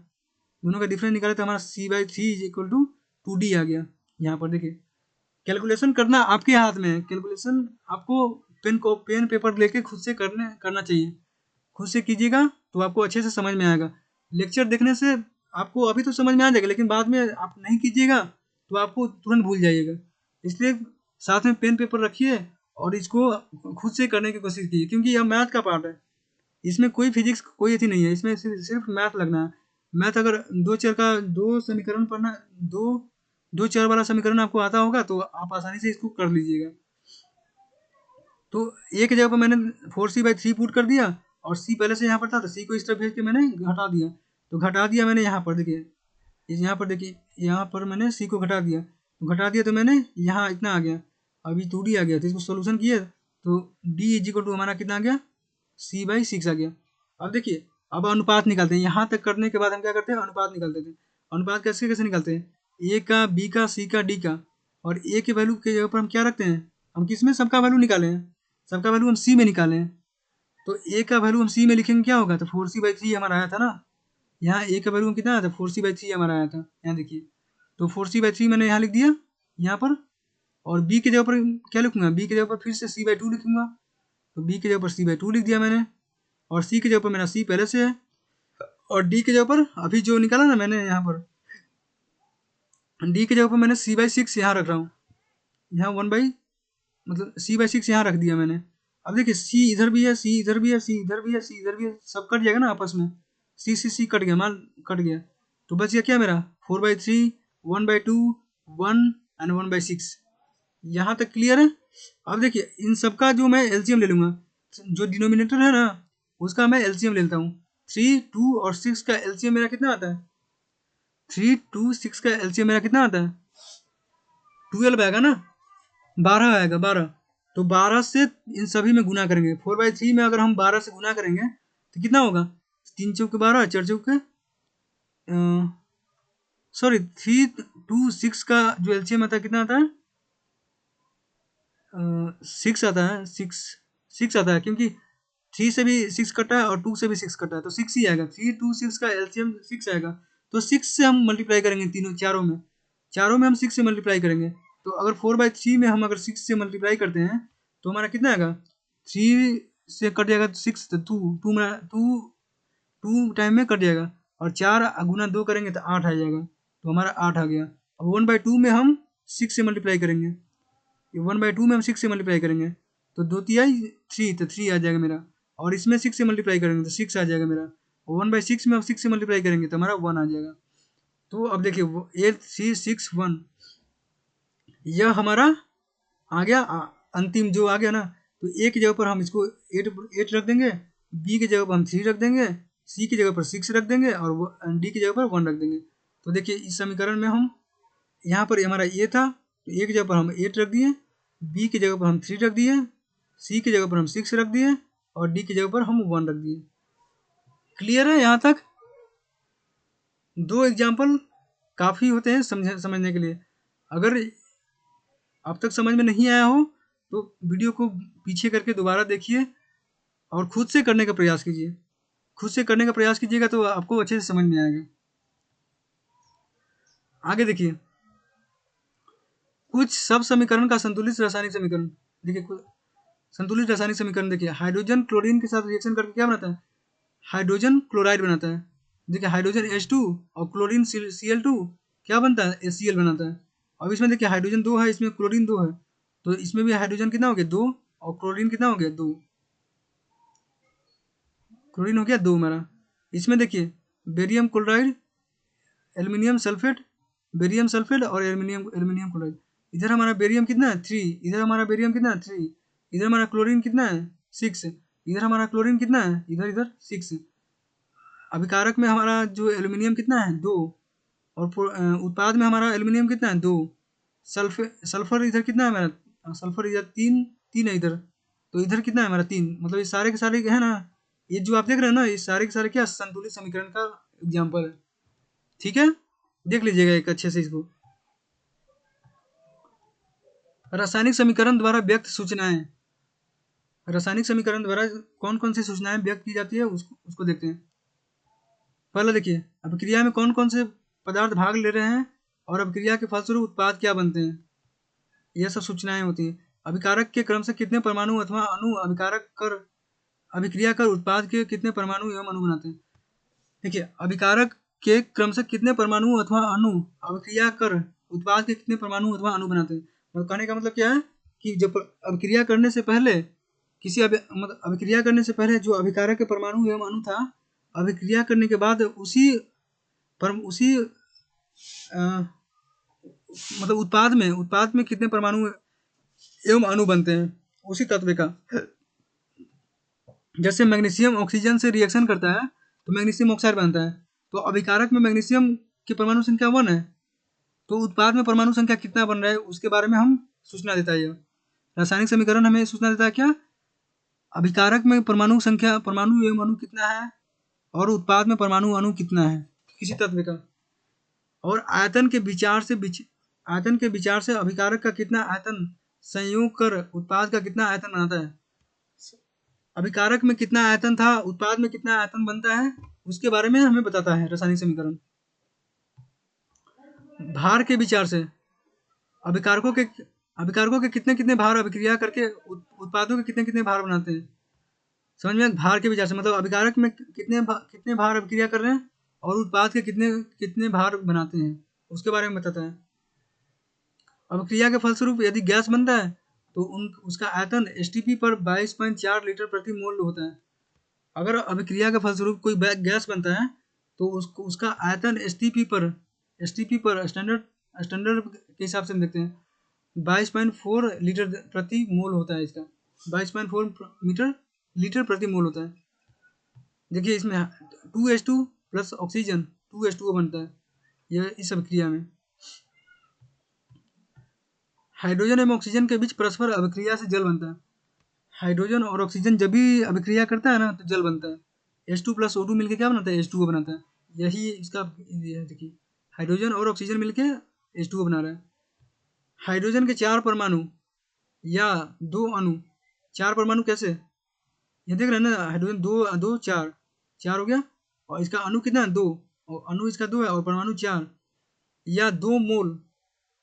Speaker 1: दोनों का डिफरेंस निकाले तो हमारा c/3 is equal to 2d आ गया। यहाँ पर देखिए कैलकुलेशन करना आपके हाथ में है, कैलकुलेशन आपको पेन पेपर लेके खुद से करना चाहिए, खुद से कीजिएगा तो आपको अच्छे से समझ में आएगा। लेक्चर देखने से आपको अभी तो समझ में आ जाएगा, लेकिन बाद में आप नहीं कीजिएगा तो आपको तुरंत भूल जाइएगा। इसलिए साथ में पेन पेपर रखिए और इसको खुद से करने की कोशिश कीजिए, क्योंकि यह मैथ का पार्ट है, इसमें कोई फिजिक्स कोई अथी नहीं है, इसमें सिर्फ मैथ लगना है। मैथ अगर दो चर का दो समीकरण पढ़ना, दो दो चर वाला समीकरण आपको आता होगा तो आप आसानी से इसको कर लीजिएगा। तो एक जगह पर मैंने 4c/3 पुट कर दिया और c पहले से यहाँ पर था तो c को इस तरफ भेज के मैंने घटा दिया, तो घटा दिया मैंने यहाँ पर देखिए, यहाँ पर देखिए यहाँ पर मैंने c को घटा दिया, तो घटा दिया तो मैंने यहाँ इतना आ गया, अभी 2d आ गया, तो इसको सोल्यूशन किए तो d इज इक्वल टू हमारा कितना आ गया, c/6 आ गया। अब देखिए अब अनुपात निकालते हैं, यहाँ तक करने के बाद हम क्या करते हैं, अनुपात निकालते थे। अनुपात कैसे कैसे निकालते हैं, a का, b का, c का, d का, और a के वैल्यू के जगह पर हम क्या रखते हैं, हम किस में सबका वैल्यू निकाले हैं, सबका वैल्यू हम c में निकाले हैं, तो a का वैल्यू हम c में लिखेंगे क्या होगा, तो 4c/3 हमारा आया था ना, यहाँ a का वैल्यू कितना आया था, 4c/3 हमारा आया था, यहाँ देखिए, तो 4c/3 मैंने यहाँ लिख दिया यहाँ पर, और b के जगह पर क्या लिखूंगा, b के जगह पर फिर से c/2 लिखूंगा, तो b के जगह पर c/2 लिख दिया मैंने, और c के जगह पर मेरा c पहले से है, और d के जगह पर अभी जो निकाला ना मैंने यहाँ पर, d के जगह पर मैंने c/6 यहाँ रख रहा हूँ, यहाँ 1 मतलब c/6 यहाँ रख दिया मैंने। अब देखिए c इधर भी है, c इधर भी है, c इधर भी है, c इधर भी है, सब कट जाएगा ना आपस में, c कट गया, मान कट गया, तो बच गया क्या मेरा 4/3, 1/2, 1 एंड 1/6। यहाँ तक क्लियर है। अब देखिए इन सबका जो मैं एलसीएम ले लूंगा, जो डिनोमिनेटर है ना उसका मैं एलसीएम ले लेता हूँ। 3, 2 और 6 का एलसीएम मेरा कितना आता है, 3, 2, 6 का एलसीएम मेरा कितना आता है, 12 आएगा ना, 12 आएगा, 12, तो 12 से इन सभी में गुना करेंगे, 4/3 में अगर हम 12 से गुना करेंगे तो कितना होगा, 3 चौके 12, 4 चौके सॉरी 3, 2, 6 का जो एलसीएम आता है कितना आता है, 6 आता है, 6 आता है, क्योंकि 3 से भी 6 कटा है और 2 से भी 6 कटा है, तो 6 ही आएगा, 3, 2, 6 का एलसीएम 6 आएगा, तो 6 से हम मल्टीप्लाई करेंगे, चारों में हम 6 से मल्टीप्लाई करेंगे, तो अगर 4/3 में हम अगर 6 से मल्टीप्लाई करते हैं तो हमारा कितना आएगा, 3 से कट जाएगा तो 6, तो 2 टाइम में कट जाएगा, और 4 गुना 2 करेंगे तो 8 आ जाएगा, तो हमारा 8 आ गया। अब 1/2 में हम 6 से मल्टीप्लाई करेंगे, 1/2 में हम 6 से मल्टीप्लाई करेंगे तो 2 3 3, तो 3 आ जाएगा मेरा, और इसमें 6 से मल्टीप्लाई करेंगे तो 6 आ जाएगा मेरा, 1/6 में हम 6 से मल्टीप्लाई करेंगे तो हमारा 1 आ जाएगा। तो अब देखिए 8, 3, 6, 1 यह हमारा आ गया, अंतिम जो आ गया ना, तो ए की जगह पर हम इसको 8 रख देंगे, बी की जगह पर हम 3 रख देंगे, सी की जगह पर 6 रख देंगे, और डी की जगह पर 1 रख देंगे। तो देखिए इस समीकरण में हम यहाँ पर हमारा ए था तो ए की जगह पर हम 8 रख दिए, बी की जगह पर हम 3 रख दिए, सी की जगह पर हम 6 रख दिए, और डी की जगह पर हम 1 रख दिए। क्लियर है यहाँ तक? 2 एग्जाम्पल काफ़ी होते हैं समझने के लिए। अगर अब तक समझ में नहीं आया हो तो वीडियो को पीछे करके दोबारा देखिए और खुद से करने का प्रयास कीजिए। खुद से करने का प्रयास कीजिएगा तो आपको अच्छे से समझ में आएगा। आगे देखिए, कुछ सब समीकरण का संतुलित रासायनिक समीकरण। देखिए संतुलित रासायनिक समीकरण देखिए, हाइड्रोजन क्लोरीन के साथ रिएक्शन करके क्या बनाता है, हाइड्रोजन क्लोराइड बनाता है। देखिए हाइड्रोजन H2 और क्लोरीन Cl2 क्या बनता है, HCl बनाता है। अब इसमें देखिए हाइड्रोजन 2 है, इसमें क्लोरीन 2 है, तो इसमें भी हाइड्रोजन कितना हो गया 2, और क्लोरीन कितना हो गया 2, क्लोरीन हो गया 2 हमारा। इसमें देखिए barium chloride, aluminium sulphate, barium sulphate और एल्यूमिनियम क्लोराइड। इधर हमारा बेरियम कितना है 3, इधर हमारा बेरियम कितना है 3, इधर हमारा क्लोरीन कितना है 6, इधर हमारा क्लोरीन कितना है, इधर इधर 6। अभिकारक में हमारा जो एल्यूमिनियम कितना है 2, और उत्पाद में हमारा एल्यूमिनियम कितना है 2, सल्फर इधर कितना है हमारा, सल्फर इधर 3 3 है इधर, तो इधर कितना है हमारा 3, मतलब ये सारे के सारे है ना ये जो आप देख रहे हैं ना, ये सारे के सारे क्या संतुलित समीकरण का एग्जाम्पल है। ठीक है, देख लीजिएगा एक अच्छे से इसको। रासायनिक समीकरण द्वारा व्यक्त सूचनाएं। रासायनिक समीकरण द्वारा कौन कौन सी सूचनाएं व्यक्त की जाती है उसको देखते हैं। पहले देखिए, अभिक्रिया में कौन कौन से पदार्थ भाग ले रहे हैं और अभिक्रिया के फलस्वरूप उत्पाद क्या बनते हैं, यह सब सूचनाएं होती हैं। अभिकारक के क्रम से कितने परमाणु अथवा अणु अभिक्रिया कर उत्पाद के कितने परमाणु एवं अणु बनाते हैं। देखिए, अभिकारक के क्रम से कितने परमाणु अथवा अणु अभिक्रिया कर उत्पाद के कितने परमाणु अथवा अणु बनाते हैं। मतलब कहने का मतलब क्या है कि जब अभिक्रिया करने से पहले मतलब अभिक्रिया करने से पहले जो अभिकारक के परमाणु एवं अणु था, अभिक्रिया करने के बाद उसी मतलब उत्पाद में कितने परमाणु एवं अणु बनते हैं उसी तत्व का। जैसे मैग्नीशियम ऑक्सीजन से रिएक्शन करता है तो मैग्नीशियम ऑक्साइड बनता है, तो अभिकारक में मैग्नीशियम की परमाणु संख्या 1 है, तो उत्पाद में परमाणु संख्या कितना बन रहा है उसके बारे में हम सूचना देता है। रासायनिक समीकरण हमें सूचना देता है क्या, अभिकारक में परमाणु एवं अणु कितना है और उत्पाद में परमाणु अणु कितना है किसी तत्व का। और आयतन के विचार से अभिकारक का कितना आयतन संयोग कर उत्पाद का कितना आयतन बनाता है। अभिकारक में कितना आयतन था, उत्पाद में कितना आयतन बनता है, उसके बारे में हमें बताता है रासायनिक समीकरण। भार के विचार से अभिकारकों के कितने कितने भार अभिक्रिया करके उत्पादों के कितने कितने भार बनाते हैं। समझ में, भार के विचार से मतलब अभिकारक में कितने भार अभिक्रिया कर रहे हैं और उत्पाद के कितने कितने भार बनाते हैं उसके बारे में बताता है। अभिक्रिया के फलस्वरूप यदि गैस बनता है तो उसका आयतन एसटीपी पर 22.4 लीटर प्रति मोल होता है। अगर अभिक्रिया के फलस्वरूप कोई गैस बनता है तो उसका आयतन एसटीपी पर स्टैंडर्ड के हिसाब से हम देखते हैं 22.4 लीटर प्रति मोल होता है। इसका 22.4 लीटर प्रति मोल होता है। देखिए इसमें 2H2 प्लस ऑक्सीजन 2H2O बनता है यह इस अभिक्रिया में। हाइड्रोजन एवं ऑक्सीजन के बीच परस्पर अभिक्रिया से जल बनता है। हाइड्रोजन और ऑक्सीजन जब भी अभिक्रिया करता है ना तो जल बनता है। H2 प्लस O2 मिलकर क्या बनाता है, H2O बनाता है। यही इसका देखिए, हाइड्रोजन और ऑक्सीजन मिलके H2O बना रहा है। हाइड्रोजन के 4 परमाणु या 2 अणु, 4 परमाणु कैसे, ये देख रहे हैं ना, हाइड्रोजन 2 4 हो गया और इसका अणु कितना 2 और अणु इसका 2 है और परमाणु 4 या 2 मोल।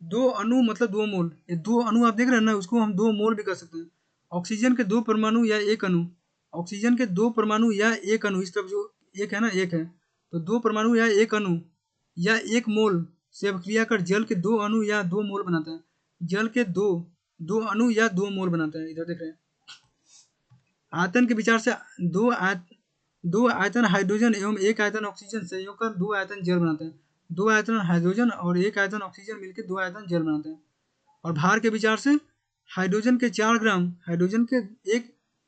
Speaker 1: 2 अणु मतलब 2 मोल, ये 2 अणु आप देख रहे हैं ना, उसको हम 2 मोल भी कर सकते हैं। ऑक्सीजन के 2 परमाणु या 1 अणु, ऑक्सीजन के 2 परमाणु या 1 अणु, इस तरफ जो एक है ना, एक है तो 2 परमाणु या 1 अणु या 1 मोल से अभिक्रिया कर जल के 2 अणु या 2 मोल बनाता है। जल के 2 अणु या 2 मोल बनाता है। इधर देख रहे हैं। आयतन के विचार से दो आयतन हाइड्रोजन एवं 1 आयतन ऑक्सीजन संयोग कर 2 आयतन जल बनाते हैं। 2 आयतन हाइड्रोजन और 1 आयतन ऑक्सीजन मिलकर 2 आयतन जल बनाते हैं। और भार के विचार से हाइड्रोजन के 4 ग्राम, हाइड्रोजन के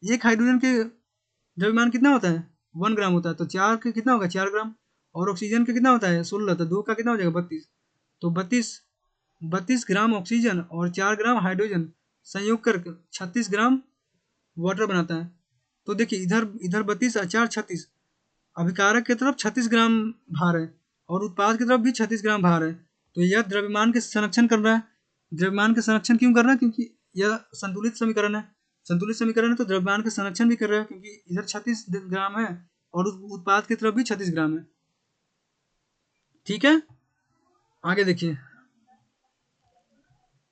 Speaker 1: एक हाइड्रोजन के द्रव्यमान कितना होता है 1 ग्राम होता है, तो 4 के कितना होगा 4 ग्राम और ऑक्सीजन का कितना होता है 16, तो 2 का कितना हो जाएगा 32, तो 32 ग्राम ऑक्सीजन और 4 ग्राम हाइड्रोजन संयोग कर 36 ग्राम वाटर बनाता है। तो देखिए इधर 32 और 4 36, अभिकारक की तरफ 36 ग्राम भार है और उत्पाद की तरफ भी 36 ग्राम भार है, तो यह द्रव्यमान के संरक्षण कर रहा है। द्रव्यमान के संरक्षण क्यों कर रहा है, क्योंकि यह संतुलित समीकरण है। संतुलित समीकरण है तो द्रव्यमान के संरक्षण भी कर रहा है, क्योंकि इधर 36 ग्राम है और उत्पाद की तरफ भी 36 ग्राम है। ठीक है, आगे देखिए,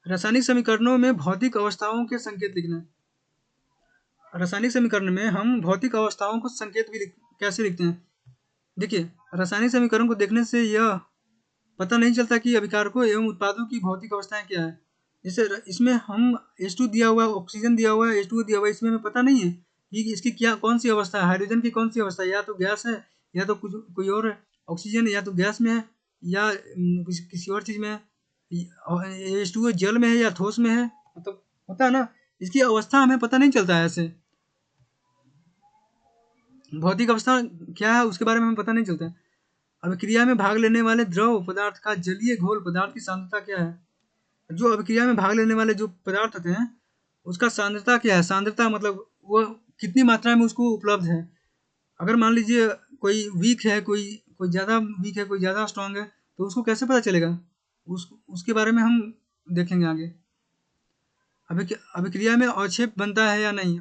Speaker 1: रासायनिक समीकरणों में भौतिक अवस्थाओं के संकेत लिखना है। रासायनिक समीकरण में हम भौतिक अवस्थाओं को संकेत भी कैसे लिखते हैं। देखिए, रासायनिक समीकरण को देखने से यह पता नहीं चलता कि अभिकारकों एवं उत्पादों की भौतिक अवस्थाएं क्या है। जैसे इसमें हम H2 दिया हुआ है, ऑक्सीजन दिया हुआ है, H2O दिया हुआ है, इसमें हमें पता नहीं है कि इसकी कौन सी अवस्था है, हाइड्रोजन की कौन सी अवस्था है, या तो गैस है या तो कोई और है। ऑक्सीजन या तो गैस में है या किसी और चीज़ में है, H2O जल में है या ठोस में है, मतलब होता है ना, इसकी अवस्था हमें पता नहीं चलता है। ऐसे भौतिक अवस्था क्या है उसके बारे में हमें पता नहीं चलता है। अभिक्रिया में भाग लेने वाले द्रव पदार्थ का जलीय घोल पदार्थ की सांद्रता क्या है। जो अभिक्रिया में भाग लेने वाले जो पदार्थ होते हैं उसका सांद्रता क्या है। सांद्रता मतलब वो कितनी मात्रा में उसको उपलब्ध है। अगर मान लीजिए कोई वीक है, कोई कोई ज़्यादा वीक है, कोई ज़्यादा स्ट्रांग है, तो उसको कैसे पता चलेगा? उसके बारे में हम देखेंगे आगे। अभिक्रिया में अवक्षेप बनता है या नहीं?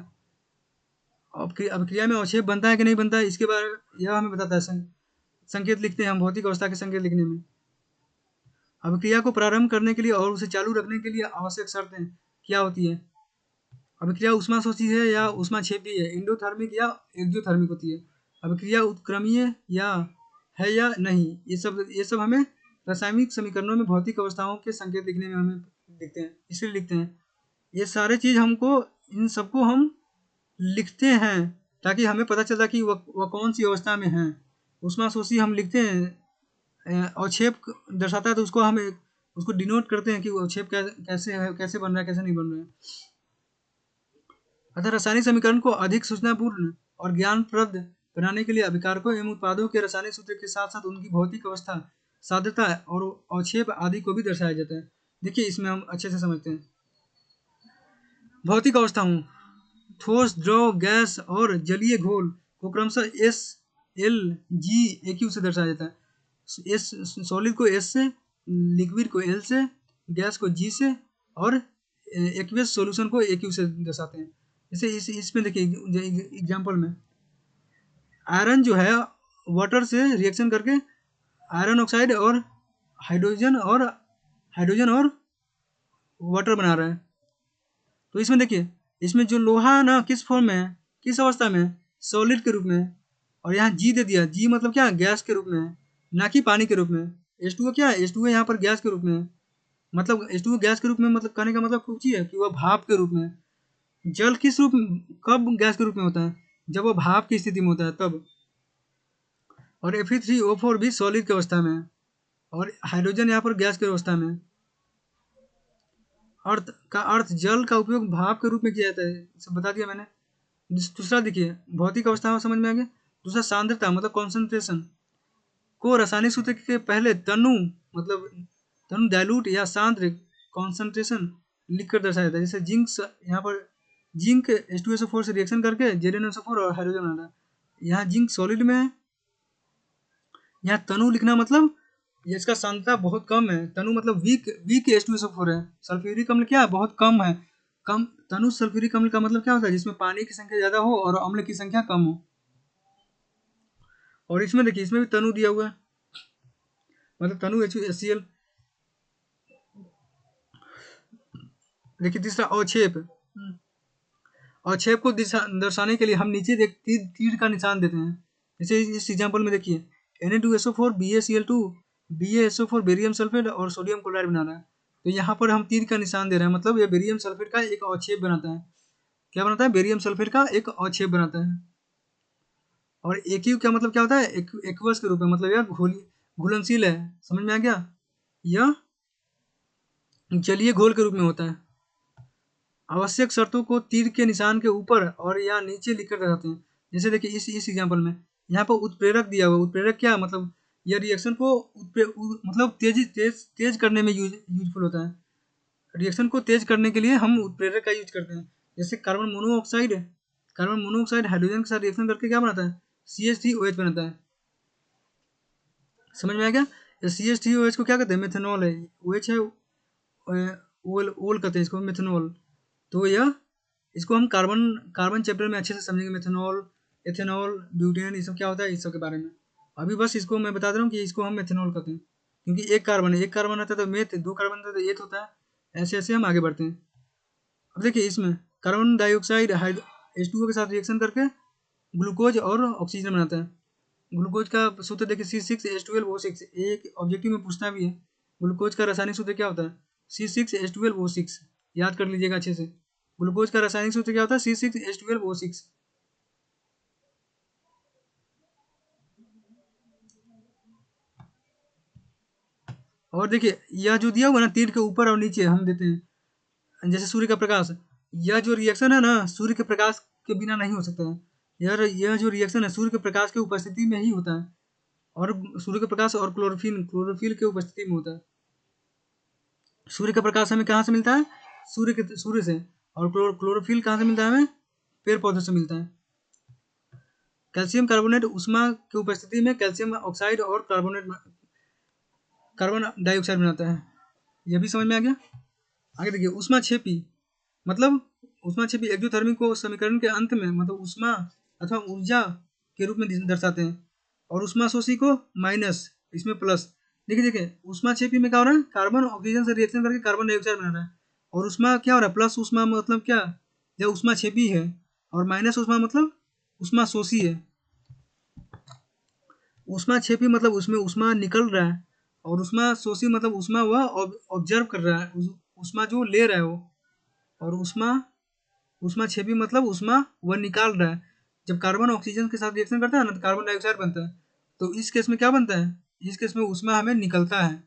Speaker 1: अभिक्रिया में अवक्षेप बनता है कि नहीं बनता है, इसके बारे में यह हमें बताता है। संकेत लिखते हैं हम भौतिक अवस्था के संकेत लिखने में। अभिक्रिया को प्रारंभ करने के लिए और उसे चालू रखने के लिए आवश्यक शर्तें क्या होती है? अभिक्रिया ऊष्माशोषी है या ऊष्माक्षेपी है, एंडोथर्मिक या एक्सोथर्मिक होती है, अभिक्रिया उत्क्रमणीय या नहीं, ये सब हमें रासायनिक समीकरणों में भौतिक अवस्थाओं के संकेत लिखने में हमें दिखते हैं, इसलिए लिखते हैं। ये सारे चीज़ हमको, इन सबको हम लिखते हैं ताकि हमें पता चलता कि वह कौन सी अवस्था में है। ऊष्माशोषी हम लिखते हैं, अवक्षेप दर्शाता है तो उसको हम उसको डिनोट करते हैं कि वो अवक्षेप कैसे है, कैसे बन रहा है, कैसे नहीं बन रहा है। अतः रासायनिक समीकरण को अधिक सूचनापूर्ण और ज्ञानप्रद बनाने के लिए अभिकारकों एवं उत्पादों के रासायनिक सूत्र के साथ साथ उनकी भौतिक अवस्था, साध्यता और अवक्षेप आदि को भी दर्शाया जाता है। देखिए इसमें हम अच्छे से समझते हैं। भौतिक अवस्थाओं, ठोस, द्रव, गैस और जलीय घोल को क्रमशः एस, एल, जी, ए क्यू से दर्शाया जाता है। एस सॉलिड को एस से, लिक्विड को एल से, गैस को जी से और एक्वियस सॉल्यूशन को ए क्यू से दर्शाते हैं। जैसे इसमें देखिए एग्जांपल में आयरन जो है वाटर से रिएक्शन करके आयरन ऑक्साइड और हाइड्रोजन और वाटर बना रहा है। तो इसमें देखिए, इसमें जो लोहा ना किस फॉर्म में है, किस अवस्था में है, सॉलिड के रूप में है। और यहाँ जी दे दिया, जी मतलब क्या, गैस के रूप में है, ना कि पानी के रूप में। H2O क्या है, H2O यहाँ पर गैस के रूप में है। मतलब H2O गैस के रूप में, मतलब कहने का मतलब कुछ ही है कि वह भाप के रूप में है। जल किस रूप में, कब गैस के रूप में होता है, जब वह भाप की स्थिति में होता है तब। और Fe3O4 भी सॉलिड की अवस्था में है और हाइड्रोजन यहाँ पर गैस की अवस्था में है। अर्थ जल का उपयोग भाप के रूप में किया जाता है, सब बता दिया मैंने। दूसरा देखिए, भौतिक अवस्था में समझ में आ गया। दूसरा सांद्रता मतलब कॉन्सेंट्रेशन को रासायनिक सूत्र के पहले तनु मतलब तनु डाइल्यूट या सांद्र कॉन्सेंट्रेशन लिख कर दर्शाया जाता है। जैसे जिंक, यहाँ पर जिंक H2SO4 से रिएक्शन करके ZnSO4 और हाइड्रोजन आता है। यहाँ जिंक सॉलिड में है। यहाँ तनु लिखना मतलब ये इसका सांद्रता बहुत कम है। तनु मतलब वीक वीक H2SO4 है। सल्फ्यूरिक अम्ल क्या है, बहुत कम है। कम तनु सल्फ्यूरिक अम्ल का मतलब क्या होता है, जिसमें पानी की संख्या ज़्यादा हो और अम्ल की संख्या कम हो। और इसमें देखिए, इसमें भी तनु दिया हुआ है, मतलब तनु HCl। देखिए तीसरा अवक्षेप, अवक्षेप को दर्शाने के लिए हम नीचे तीर का निशान देते हैं। जैसे इस एग्जाम्पल में देखिए, Na2SO4 BaCl2 BaSO4 barium sulphate और सोडियम क्लोराइड बना रहा है। तो यहाँ पर हम तीर का निशान दे रहे हैं, मतलब ये बेरियम सल्फेट का एक अवक्षेप बनाता है। क्या बनाता है, बेरियम सल्फेट का एक अवक्षेप बनाता है। और एक्यू क्या मतलब क्या होता है, एक्वस के रूप में, मतलब यह घुलनशील है। समझ में आ गया, यह जलीय घोल के रूप में होता है। आवश्यक शर्तों को तीर के निशान के ऊपर और या नीचे लिखकर दर्शाते हैं। जैसे देखिए इस एग्जाम्पल में यहाँ पर उत्प्रेरक दिया हुआ। उत्प्रेरक क्या मतलब, यह रिएक्शन को मतलब तेज करने में यूजफुल होता है। रिएक्शन को तेज करने के लिए हम उत्प्रेरक का यूज करते हैं। जैसे कार्बन मोनोऑक्साइड हाइड्रोजन के साथ रिएक्शन करके क्या बनाता है, CH3OH बनाता है। समझ में आ गया। CH3OH को क्या कहते हैं, मेथनॉल है। OH है, ओल कहते हैं इसको, मेथनॉल। तो यह इसको हम कार्बन कार्बन चैप्टर में अच्छे से समझेंगे। मेथनॉल, एथेनॉल, ब्यूटेन, ये सब क्या होता है, इस सब के बारे में। अभी बस इसको मैं बता दे रहा हूँ कि इसको हम मेथनॉल कहते हैं, क्योंकि एक कार्बन है, एक कार्बन आता है तो मेथ, दो कार्बन आता है तो एथ होता है। ऐसे ऐसे हम आगे बढ़ते हैं। अब देखिए इसमें कार्बन डाइऑक्साइड H2O के साथ रिएक्शन करके ग्लूकोज और ऑक्सीजन बनाता है। ग्लूकोज का सूत्र देखिए C6H12O6। एक ऑब्जेक्टिव में पूछना भी है, ग्लूकोज का रासायनिक सूत्र क्या होता है, C6H12O6। याद कर लीजिएगा अच्छे से। ग्लूकोज का रासायनिक सूत्र क्या होता है, C6H12O6। और देखिए यह जो दिया हुआ ना, तीर के ऊपर और नीचे हम देते हैं। जैसे सूर्य का प्रकाश, यह जो रिएक्शन है ना, सूर्य के प्रकाश के बिना नहीं हो सकता है। यह जो रिएक्शन है सूर्य के प्रकाश की उपस्थिति में ही होता है। और सूर्य के प्रकाश और क्लोरोफिल के उपस्थिति में होता है। सूर्य का प्रकाश हमें कहाँ से मिलता है, सूर्य से। और क्लोरोफिल कहाँ से मिलता है हमें, पेड़ पौधों से मिलता है। कैल्शियम कार्बोनेट ऊष्मा की उपस्थिति में कैल्शियम ऑक्साइड और कार्बन डाइऑक्साइड बनाता है। यह भी समझ में आ गया। आगे देखिए ऊष्मा क्षेपी मतलब ऊष्मा क्षेपी एक्जोथर्मिक को समीकरण के अंत में मतलब ऊष्मा अथवा ऊर्जा के रूप में दर्शाते हैं, और ऊष्मा शोषी को माइनस, इसमें प्लस। देखिए ऊष्मा क्षेपी में क्या हो रहा है, कार्बन ऑक्सीजन से रिएक्शन करके कार्बन डाइऑक्साइड बना रहा है, और ऊष्मा क्या हो रहा है, प्लस ऊष्मा मतलब क्या, जब ऊष्मा क्षेपी है, और माइनस ऊष्मा मतलब ऊष्मा शोषी है। ऊष्मा क्षेपी मतलब उसमें ऊष्मा निकल रहा है, और ऊष्मा शोषी मतलब ऊष्मा वह ऑब्जर्व कर रहा है, ऊष्मा जो ले रहा है वो। और ऊष्मा ऊष्मा क्षेपी मतलब ऊष्मा वह निकाल रहा है। जब कार्बन ऑक्सीजन के साथ रिएक्शन करता है ना तो कार्बन डाइऑक्साइड बनता है, तो इस केस में क्या बनता है, इस केस में ऊष्मा हमें निकलता है।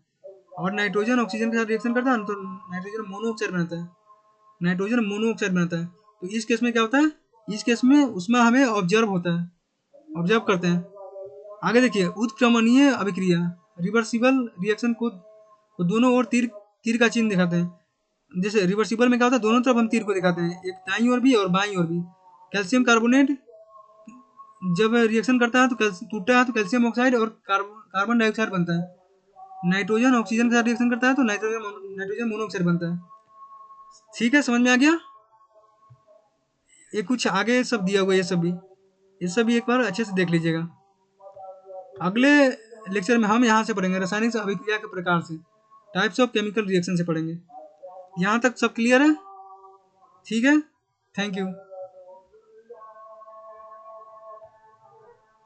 Speaker 1: और नाइट्रोजन ऑक्सीजन के साथ रिएक्शन करता है ना तो नाइट्रोजन मोनोऑक्साइड बनाता है, नाइट्रोजन मोनोऑक्साइड बनाता है। तो इस केस में क्या होता है, इस केस में ऊष्मा हमें ऑब्जर्व होता है, ऑब्जर्व करते हैं। आगे देखिए उत्क्रमणीय अभिक्रिया, रिवर्सिबल रिएक्शन को दोनों ओर तीर तीर का चिन्ह दिखाते हैं। जैसे रिवर्सिबल में क्या होता है, दोनों तरफ हम तीर को दिखाते हैं, एक दाईं ओर भी और बाईं ओर भी। कैल्शियम कार्बोनेट जब रिएक्शन करता है तो टूटता है तो कैल्शियम ऑक्साइड और कार्बन डाइऑक्साइड बनता है। नाइट्रोजन ऑक्सीजन के साथ रिएक्शन करता है तो नाइट्रोजन मोनोऑक्साइड बनता है। ठीक है, समझ में आ गया। ये कुछ आगे सब दिया हुआ है, ये सब भी एक बार अच्छे से देख लीजिएगा। अगले लेक्चर में हम यहाँ से पढ़ेंगे रासायनिक अभिक्रिया के प्रकार से, टाइप्स ऑफ केमिकल रिएक्शन से पढ़ेंगे। यहाँ तक सब क्लियर है? ठीक है, थैंक यू।